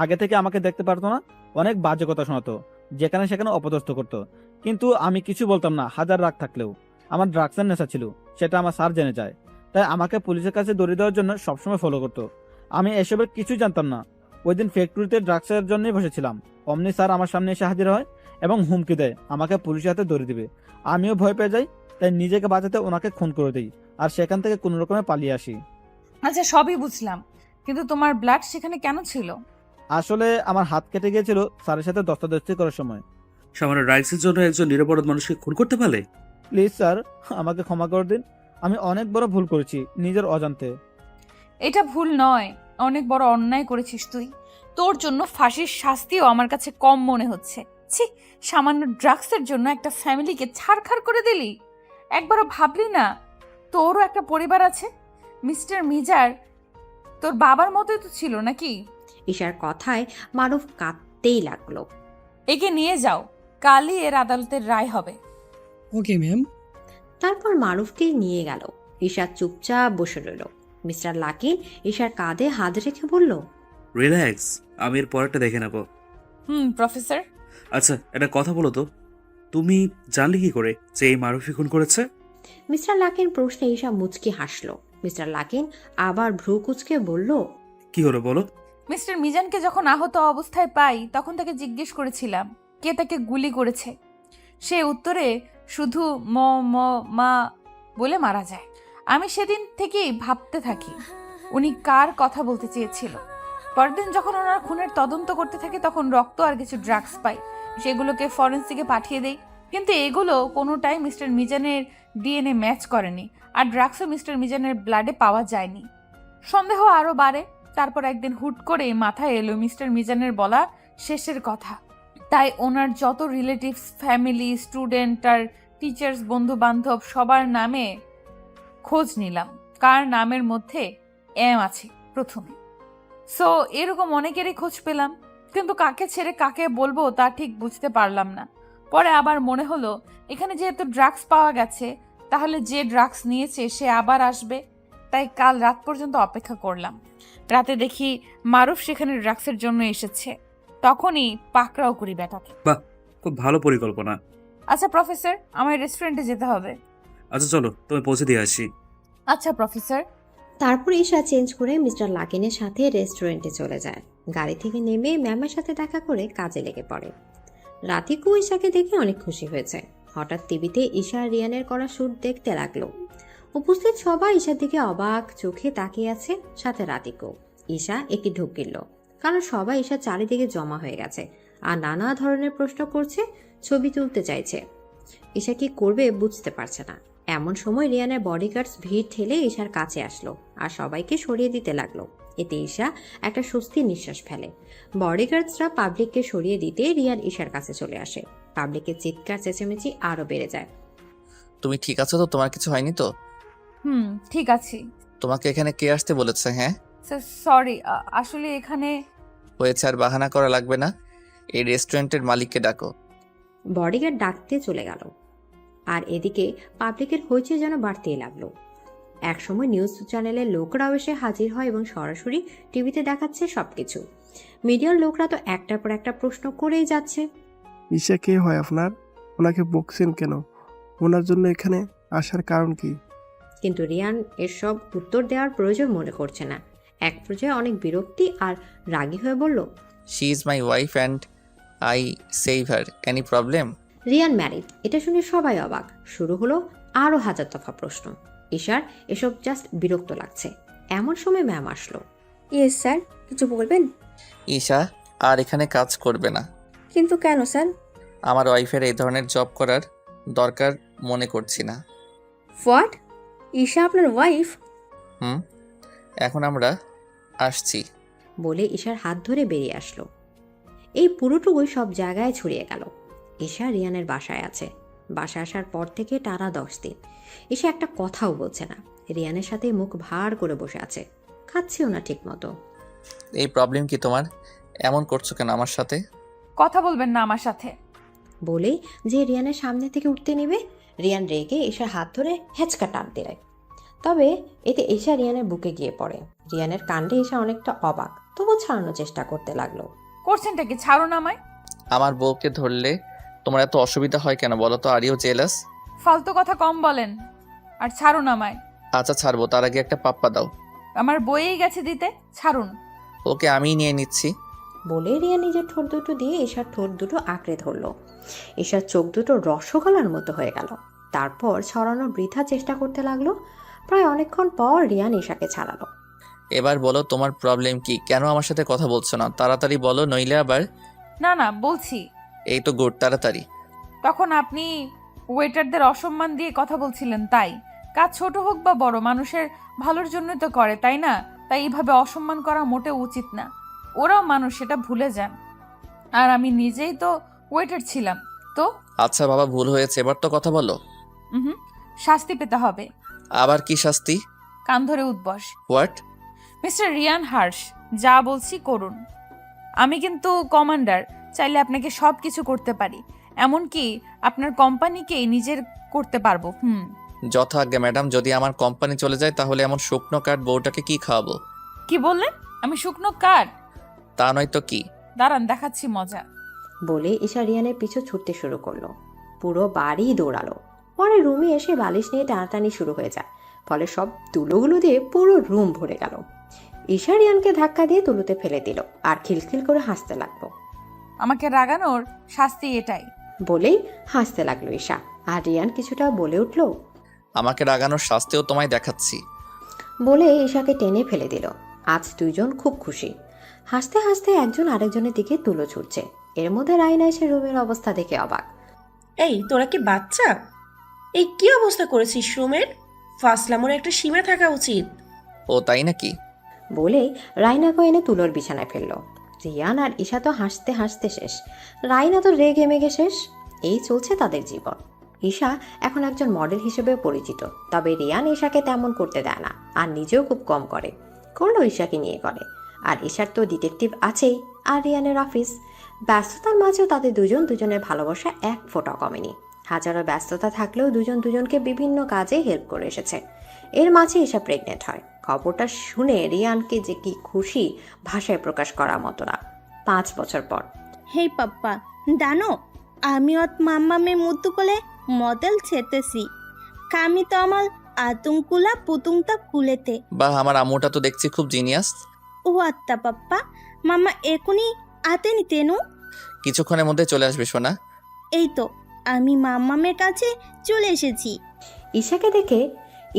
আগে থেকে আমাকে দেখতে পারতো না, অনেক বাজে কথা শোনাতো, যেখানে সেখানে অপদস্থ করতো। কিন্তু আমি কিছু বলতাম না, হাজার রাগ থাকলেও। আমার ড্রাগসের নেশা ছিল, সেটা আমার স্যার জেনে যায়। তাই আমাকে পুলিশের কাছে দৌড়িয়ে দেওয়ার জন্য সবসময় ফলো করতো। আমি এসবের কিছুই জানতাম না। ওই দিন ফ্যাক্টরিতে ড্রাগসের জন্যই বসেছিলাম। অমনি স্যার আমার সামনে এসে হাজির হয় এবং হুমকি দেয় আমাকে পুলিশের হাতে ধরে দিবে। আমিও ভয় পেয়ে যাই, তাই নিজেকে বাঁচাতে ওনাকে খুন করে দিই আর সেখান থেকে কোনো রকমে পালিয়ে আসি। আচ্ছা, সবই বুঝলাম, কিন্তু তোমার ব্লাড সেখানে কেন ছিল? আসলে আমার হাত কেটে গিয়েছিল স্যারের সাথে দস্তাদস্তি করার সময়। সামান্য ড্রাগসের জন্য একজন নিরপরাধ মানুষকে খুন করতে পারে? প্লিজ স্যার, আমাকে ক্ষমা করে দিন। আমি অনেক বড় ভুল করেছি নিজের অজান্তে। এটা ভুল নয়, অনেক বড় অন্যায় করেছিস তুই। তোর জন্য ফাঁসির শাস্তিও আমার কাছে কম মনে হচ্ছে। ছি, সামান্য ড্রাগসের জন্য একটা ফ্যামিলিকে ছাড়খাড় করে দিলি। একবারও ভাবলি না তোরও একটা পরিবার আছে? মিস্টার মিজার তোর বাবার মতোই তো ছিল নাকি? ঈশার কথায় মারুফ কাঁদতেই লাগলো। একে নিয়ে যাও, কালই এর আদালতের রায় হবে। Okay ma'am. তারপর মারুফকে নিয়ে গেল। ঈশা চুপচাপ বসে রইল। মিস্টার লাকিন ঈশার কাঁধে হাত রেখে বলল, রিল্যাক্স, আমি এর পরেরটা দেখে নেব। প্রফেসর। আচ্ছা, একটা কথা বলো তো, তুমি জানলে কি করে যে এই মারুফি খুন করেছে? মিস্টার লাকিন প্রশ্নে ঈশা মুচকি হাসলো। মিস্টার লাকিন আবার ভ্রু কুচকে বলল, কি হলো বলো। মিস্টার মিজানকে যখন আহত অবস্থায় পাই তখন তাকে জিজ্ঞেস করেছিলাম কে তাকে গুলি করেছে। সে উত্তরে শুধু মা বলে মারা যায়। আমি সেদিন থেকেই ভাবতে থাকি উনি কার কথা বলতে চেয়েছিল। পরদিন যখন ওনারা খুনের তদন্ত করতে থাকে তখন রক্ত আর কিছু ড্রাগস পাই, সেগুলোকে ফরেন্সিকে পাঠিয়ে দেই, কিন্তু এগুলো কোনোটাই মিস্টার মিজানের ডিএনএ ম্যাচ করেনি, আর ড্রাগসও মিস্টার মিজানের ব্লাডে পাওয়া যায়নি। সন্দেহ আরও বাড়ে। তারপর একদিন হুট করে মাথায় এলো মিস্টার মিজানের বলা শেষের কথা। তাই ওনার যত রিলেটিভস, ফ্যামিলি, স্টুডেন্ট আর টিচার্স, বন্ধু বান্ধব সবার নামে খোঁজ নিলাম, কার নামের মধ্যে এম আছে প্রথমে। সো এরকম অনেকেরই খোঁজ পেলাম, কিন্তু কাকে ছেড়ে কাকে বলবো তা ঠিক বুঝতে পারলাম না। পরে আবার মনে হলো এখানে যেহেতু ড্রাগস পাওয়া গেছে, তাহলে যে ড্রাগস নিয়েছে সে আবার আসবে। তাই কাল রাত পর্যন্ত অপেক্ষা করলাম। রাতে দেখি মারুফ সেখানে ড্রাগসের জন্য এসেছে, তখনই পাকড়াও করি ব্যাটাকে। বাহ, খুব ভালো পরিকল্পনা। আচ্ছা প্রফেসর, আমার রেস্টুরেন্টে যেতে হবে। আচ্ছা চলো, তুমি পৌঁছে দিয়ে আসি। আচ্ছা প্রফেসর। তারপর ঈশা চেঞ্জ করে মিস্টার লাকিনের সাথে রেস্টুরেন্টে চলে যায়। গাড়ি থেকে নেমে ম্যামের সাথে দেখা করে কাজে লেগে পড়ে। রাতিকু ঈশাকে দেখে অনেক খুশি হয়েছে। হঠাৎ টিভিতে ঈশা আর রিয়ানের করা শ্যুট দেখতে লাগলো। উপস্থিত সবাই ঈশার দিকে অবাক চোখে তাকিয়ে আছে, সাথে রাতিকু। ঈশা একটি ঢোক গিলল, কারণ সবাই ঈশার চারিদিকে জমা হয়ে গেছে আর নানা ধরনের প্রশ্ন করছে, ছবি তুলতে চাইছে। ঈশা কি করবে বুঝতে পারছে না। এমন সময় রিয়ানের বডিগার্ডস ভিড় ঠেলে ঈশার কাছে আসলো আর সবাইকে সরিয়ে দিতে লাগলো। এতে ঈশা একটা স্বস্তির নিঃশ্বাস ফেলে। বডিগার্ডসরা পাবলিককে সরিয়ে দিতে রিয়ান ঈশার কাছে চলে আসে। পাবলিকের চিৎকার চেঁচামেচি আরো বেড়ে যায়। তুমি ঠিক আছো তো? তোমার কিছু হয়নি তো? ঠিক আছি। তোমাকে এখানে কে আসতে বলেছে? হ্যাঁ সরি, আসলে এখানে হয়েছে, আর বাহানা করা লাগবে না। এই রেস্টুরেন্টের মালিককে ডাকো। বডিগার্ড ডাকতে চলে গেল। আর এদিকে পাবলিকের হইচই যেন বাড়তেই লাগলো। একসময় নিউজ চ্যানেলের লোকরাও এসে হাজির হয় এবং সরাসরি টিভিতে দেখাচ্ছে সবকিছু। মিডিয়ার লোকরা তো একটার পর একটা প্রশ্ন করেই যাচ্ছে। ঈশা কে হয় আপনার? ওনাকে বকছেন কেন? ওনার জন্য এখানে আসার কারণ কি? কিন্তু রিয়ান এসব উত্তর দেওয়ার প্রয়োজন মনে করছে না। এক পর্যায়ে অনেক বিরক্তি আর রাগী হয়ে বলল, she is my wife and I save her. Any problem? Riyan married. এটা শুনে সবাই অবাক। শুরু হলো আরো হাজার দফা প্রশ্ন। ঈশার এসব জাস্ট বিরক্ত লাগছে। এমন সময় ম্যাম আসলো। ইয়েস স্যার, কিছু বলবেন? ঈশা আর এখানে কাজ করবে না। কিন্তু কেন স্যার? আমার ওয়াইফের এই ধরনের জব করার দরকার মনে করছি না। হোয়াট? ঈশা আপনার ওয়াইফ? এখন আমরা আসছি বলে ঈশার হাত ধরে বেরিয়ে আসলো। এই পুরোটুকুই সব জায়গায় ছড়িয়ে গেল। ঈশা রিয়ানের বাসায় আছে। বাসায় আসার পর থেকে টানা 10 দিন ঈশা একটা কথাও বলছে না। রিয়ানের সাথে মুখ ভার করে বসে আছে, খাচ্ছেও না ঠিক মতো। এই প্রবলেম কি তোমার? এমন করছো কেন আমার সাথে? কথা বলবেন না আমার সাথে বলেই যে রিয়ানের সামনে থেকে উঠতে নেবে, রিয়ান রেগে ঈশার হাত ধরে হেঁচকা টান দিলে। তবে এতে ঈশা রিয়ানের বুকে গিয়ে পড়ে। রিয়ানের কাণ্ডে ঈশা অনেকটা অবাক, তবু ছাড়ানোর চেষ্টা করতে লাগলো। করছেনটা কি? ছাড়ুন আমায়। আমার বউকে ধরলে তোমার এত অসুবিধা হয় কেন বলো তো? Are you jealous? ফালতু কথা কম বলেন আর ছাড়ুন আমায়। আচ্ছা ছাড়বো, তার আগে একটা পাপ্পা দাও। আমার বইয়েই গেছে দিতে, ছাড়ুন। ওকে আমিই নিয়ে নিচ্ছি। বলে রিয়া নিজের ঠোঁট দুটো দিয়ে ঈশার ঠোঁট দুটো আঁকড়ে ধরলো। ঈশার চোখ দুটো রসগোল্লার মতো হয়ে গেল। তারপর ছড়ানোর বৃথা চেষ্টা করতে লাগলো। প্রায় অনেকক্ষণ পর রিয়ান ঈশাকে ছাড়ালো। এবার বলো তোমার প্রবলেম কি? কেন আমার সাথে কথা বলছো না? তাড়াতাড়ি বলো, নইলে আবার। না না বলছি। এই তো গুড, তাড়াতাড়ি। তখন আপনি ওয়েটারদের অসম্মান দিয়ে কথা বলছিলেন, তাই। কাজ ছোট হোক বা বড়, মানুষের ভালোর জন্যই তো করে, তাই না? তাই এইভাবে অসম্মান করা মোটেও উচিত না। ওরাও মানুষ, সেটা ভুলে যান। আর আমি নিজেই তো ওয়েটার ছিলাম তো। আচ্ছা বাবা, ভুল হয়েছে, এবার তো কথা বলো। শাস্তি পেতে হবে। আবার কি শাস্তি? কান ধরে উঠবস। হোয়াট? মিস্টার রিয়ান হার্শ, যা বলছি করুন। আমি কিন্তু কমান্ডার, চাইলে আপনাকে সব কিছু করতে পারি, এমনকি আপনার কোম্পানিকেই নিজের করতে পারবো। যথাজ্ঞা ম্যাডাম, যদি আমার কোম্পানি চলে যায় তাহলে এমন শুকনো কাঠ বউটাকে কি খাওয়াবো? কি বললেন? আমি শুকনো কাঠ? তা নয় তো কি। দাঁড়ান, দেখাচ্ছি মজা। বলে ঈশা রিয়ানের পিছু ছুটতে শুরু করলো। পুরো বাড়ি দৌড়ালো। পরে রুমে এসে বালিশ নিয়ে টানাটানি শুরু হয়ে যায়। ফলে সব তুলোগুলো দিয়ে পুরো রুম ভরে গেল। ঈশা রিয়ানকে ধাক্কা দিয়ে তুলোতে ফেলে দিল আর খিলখিল করে হাসতে লাগলো। আমাকে রাগানোর শাস্তি এটাই, বলেই হাসতে লাগলো ঈশা। আর রিয়ান কিছুটা বলে উঠল, আমাকে রাগানোর শাস্তিও তোমায় দেখাচ্ছি। বলে ঈশাকে টেনে ফেলে দিল। আজ দুইজন খুব খুশি। হাসতে হাসতে একজন আরেকজনের দিকে তুলো ছুটছে। এর মধ্যে রাইনা এসে রুমের অবস্থা দেখে অবাক। এই তোরা কি বাচ্চা? এই কি অবস্থা করেছিস রুমের? ফাসলামোর একটা সীমা থাকা উচিত। ও তাই নাকি? বলে রাইনাকে এনে তুলোর বিছানায় ফেললো। রিয়ান আর ঈশা তো হাসতে হাসতে শেষ। রাইনা তো রেগে মেগে শেষ। এই চলছে তাদের জীবন। ঈশা এখন একজন মডেল হিসেবে পরিচিত, তবে রিয়ান ঈশাকে তেমন করতে দেয় না, আর নিজেও খুব কম করে। করলো ঈশাকে নিয়ে করে। আর ঈশার তো ডিটেকটিভ আছেই, আর রিয়ানের অফিস। ব্যস্ততার মাঝেও তাদের দুজনের ভালোবাসা এক ফোঁটা কমেনি। হাজারো ব্যস্ততা থাকলেও দুজনকে বিভিন্ন কাজে হেল্প করে এসেছে। এর মাঝে ঈশা প্রেগনেন্ট হয়। খবরটা শুনে রিয়ানকে যে কি খুশি ভাষায় প্রকাশ করার মতো না। 5 বছর পর। হে পাপ্পা, জানো আমি ওত মাম্মামে মুতু কোলে মডেল ছেতেছি। কামি তো আমার আতুংকুলা পুতুংটা কুলেতে। বাহ, আমার আম্মুটা তো দেখছি খুব জিনিয়াস। ও আত্তা পাপ্পা, মাম্মা এখনই আতে নিতেনু। কিছুক্ষণের মধ্যে চলে আসবে সোনা। এই তো আমি মাম্মামের কাছে চলে এসেছি। ঈশাকে দেখে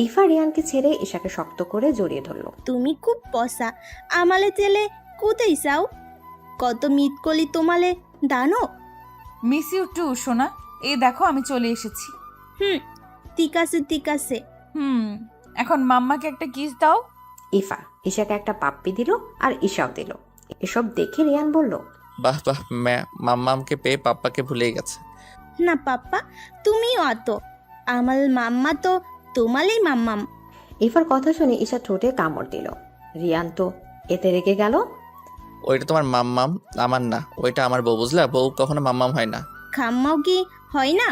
ইফা রিয়ানকে ছেড়ে ঈশাকে শক্ত করে জড়িয়ে ধরলো। তুমি খুব পসা, আমালে তেলে কোথায় যাও? কত মিট কলি তোমালে দানো। মিস ইউ টু সোনা। এই দেখো আমি চলে এসেছি। ঠিক আছে। এখন মাম্মাকে একটা কিস দাও। ইফা ঈশাকে একটা পাপ্পি দিল আর ঈশাও দিল। এসব দেখে রিয়ান বলল, বাহ বাহ, মাম্মামকে পেয়ে পাপ্পাকে ভুলেই গেছে। না পাপ্পা, তুমিও আতো, আমার মাম্মা তো তোমালেই মাম্মাম। ইফার কথা শুনে ঈশা ঠোঁটে কামড় দিল। রিয়ান তো এতে রেগে গেল। ওইটা তোমার মাম্মাম, আমার না। ওইটা আমার বউ, বুঝলা? বউ কখনো মাম্মাম হয় না। খাম্মাও কি হয় না?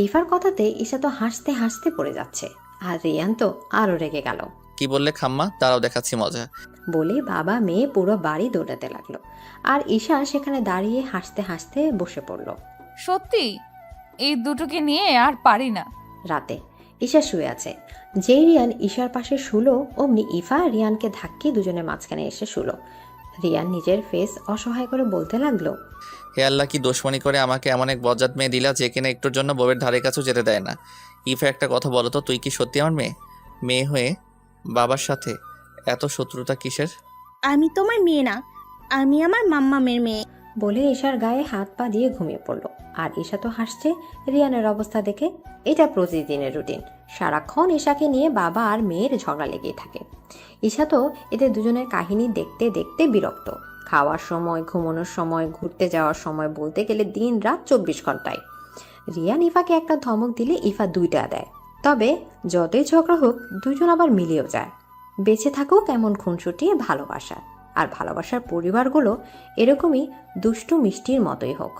ইফার কথাতে ঈশা তো হাসতে হাসতে পড়ে যাচ্ছে। আর রিয়ান তো আরো রেগে গেল। কি বললে খাম্মা? তারাও দেখাচ্ছি মজা। বলে বাবা মেয়ে পুরো বাড়ি দৌড়াতে লাগলো। আর ঈশা সেখানে দাঁড়িয়ে হাসতে হাসতে বসে পড়ল। সত্যি এই দুটোকে নিয়ে আর পারি না। রাতে ঈশা শুয়ে আছে। যেই রিয়ান ঈশার পাশে শুলো, অমনি ইফা রিয়ানকে ধাক্কিয়ে দুজনের মাঝখানে এসে শুলো। রিয়ান নিজের ফেস অসহায় করে বলতে লাগলো, হে আল্লাহ, কি দুশমনি করে আমাকে এমন এক বজ্জাত মেয়ে দিলা যে কিনা একটুর জন্য বউয়ের ধারে কাছেও যেতে দেয় না। ইফা, একটা কথা বলো তো, তুই কি সত্যি আমার মেয়ে হয়ে বাবার সাথে এত শত্রুতা কিসের? আমি তোমার মেয়ে না, আমি আমার মাম্মামের মেয়ে। বলে ঈশার গায়ে হাত পা দিয়ে ঘুমিয়ে পড়লো। আর ঈশা তো হাসছে রিয়ানের অবস্থা দেখে। এটা প্রতিদিনের রুটিন। সারাক্ষণ ঈশাকে নিয়ে বাবা আর মেয়ের ঝগড়া লেগেই থাকে। ঈশা তো এদের দুজনের কাহিনী দেখতে দেখতে বিরক্ত। খাওয়ার সময়, ঘুমানোর সময়, ঘুরতে যাওয়ার সময়, বলতে গেলে দিন রাত 24 ঘন্টায়। রিয়ান ইফাকে একটা ধমক দিলে ইফা 2টা দেয়। তবে যতই ঝগড়া হোক দুজন আবার মিলেও যায়। বেঁচে থাকুক এমন খুনসুটি ভালোবাসা। আর ভালোবাসার পরিবারগুলো এরকমই দুষ্টু মিষ্টির মতোই হোক।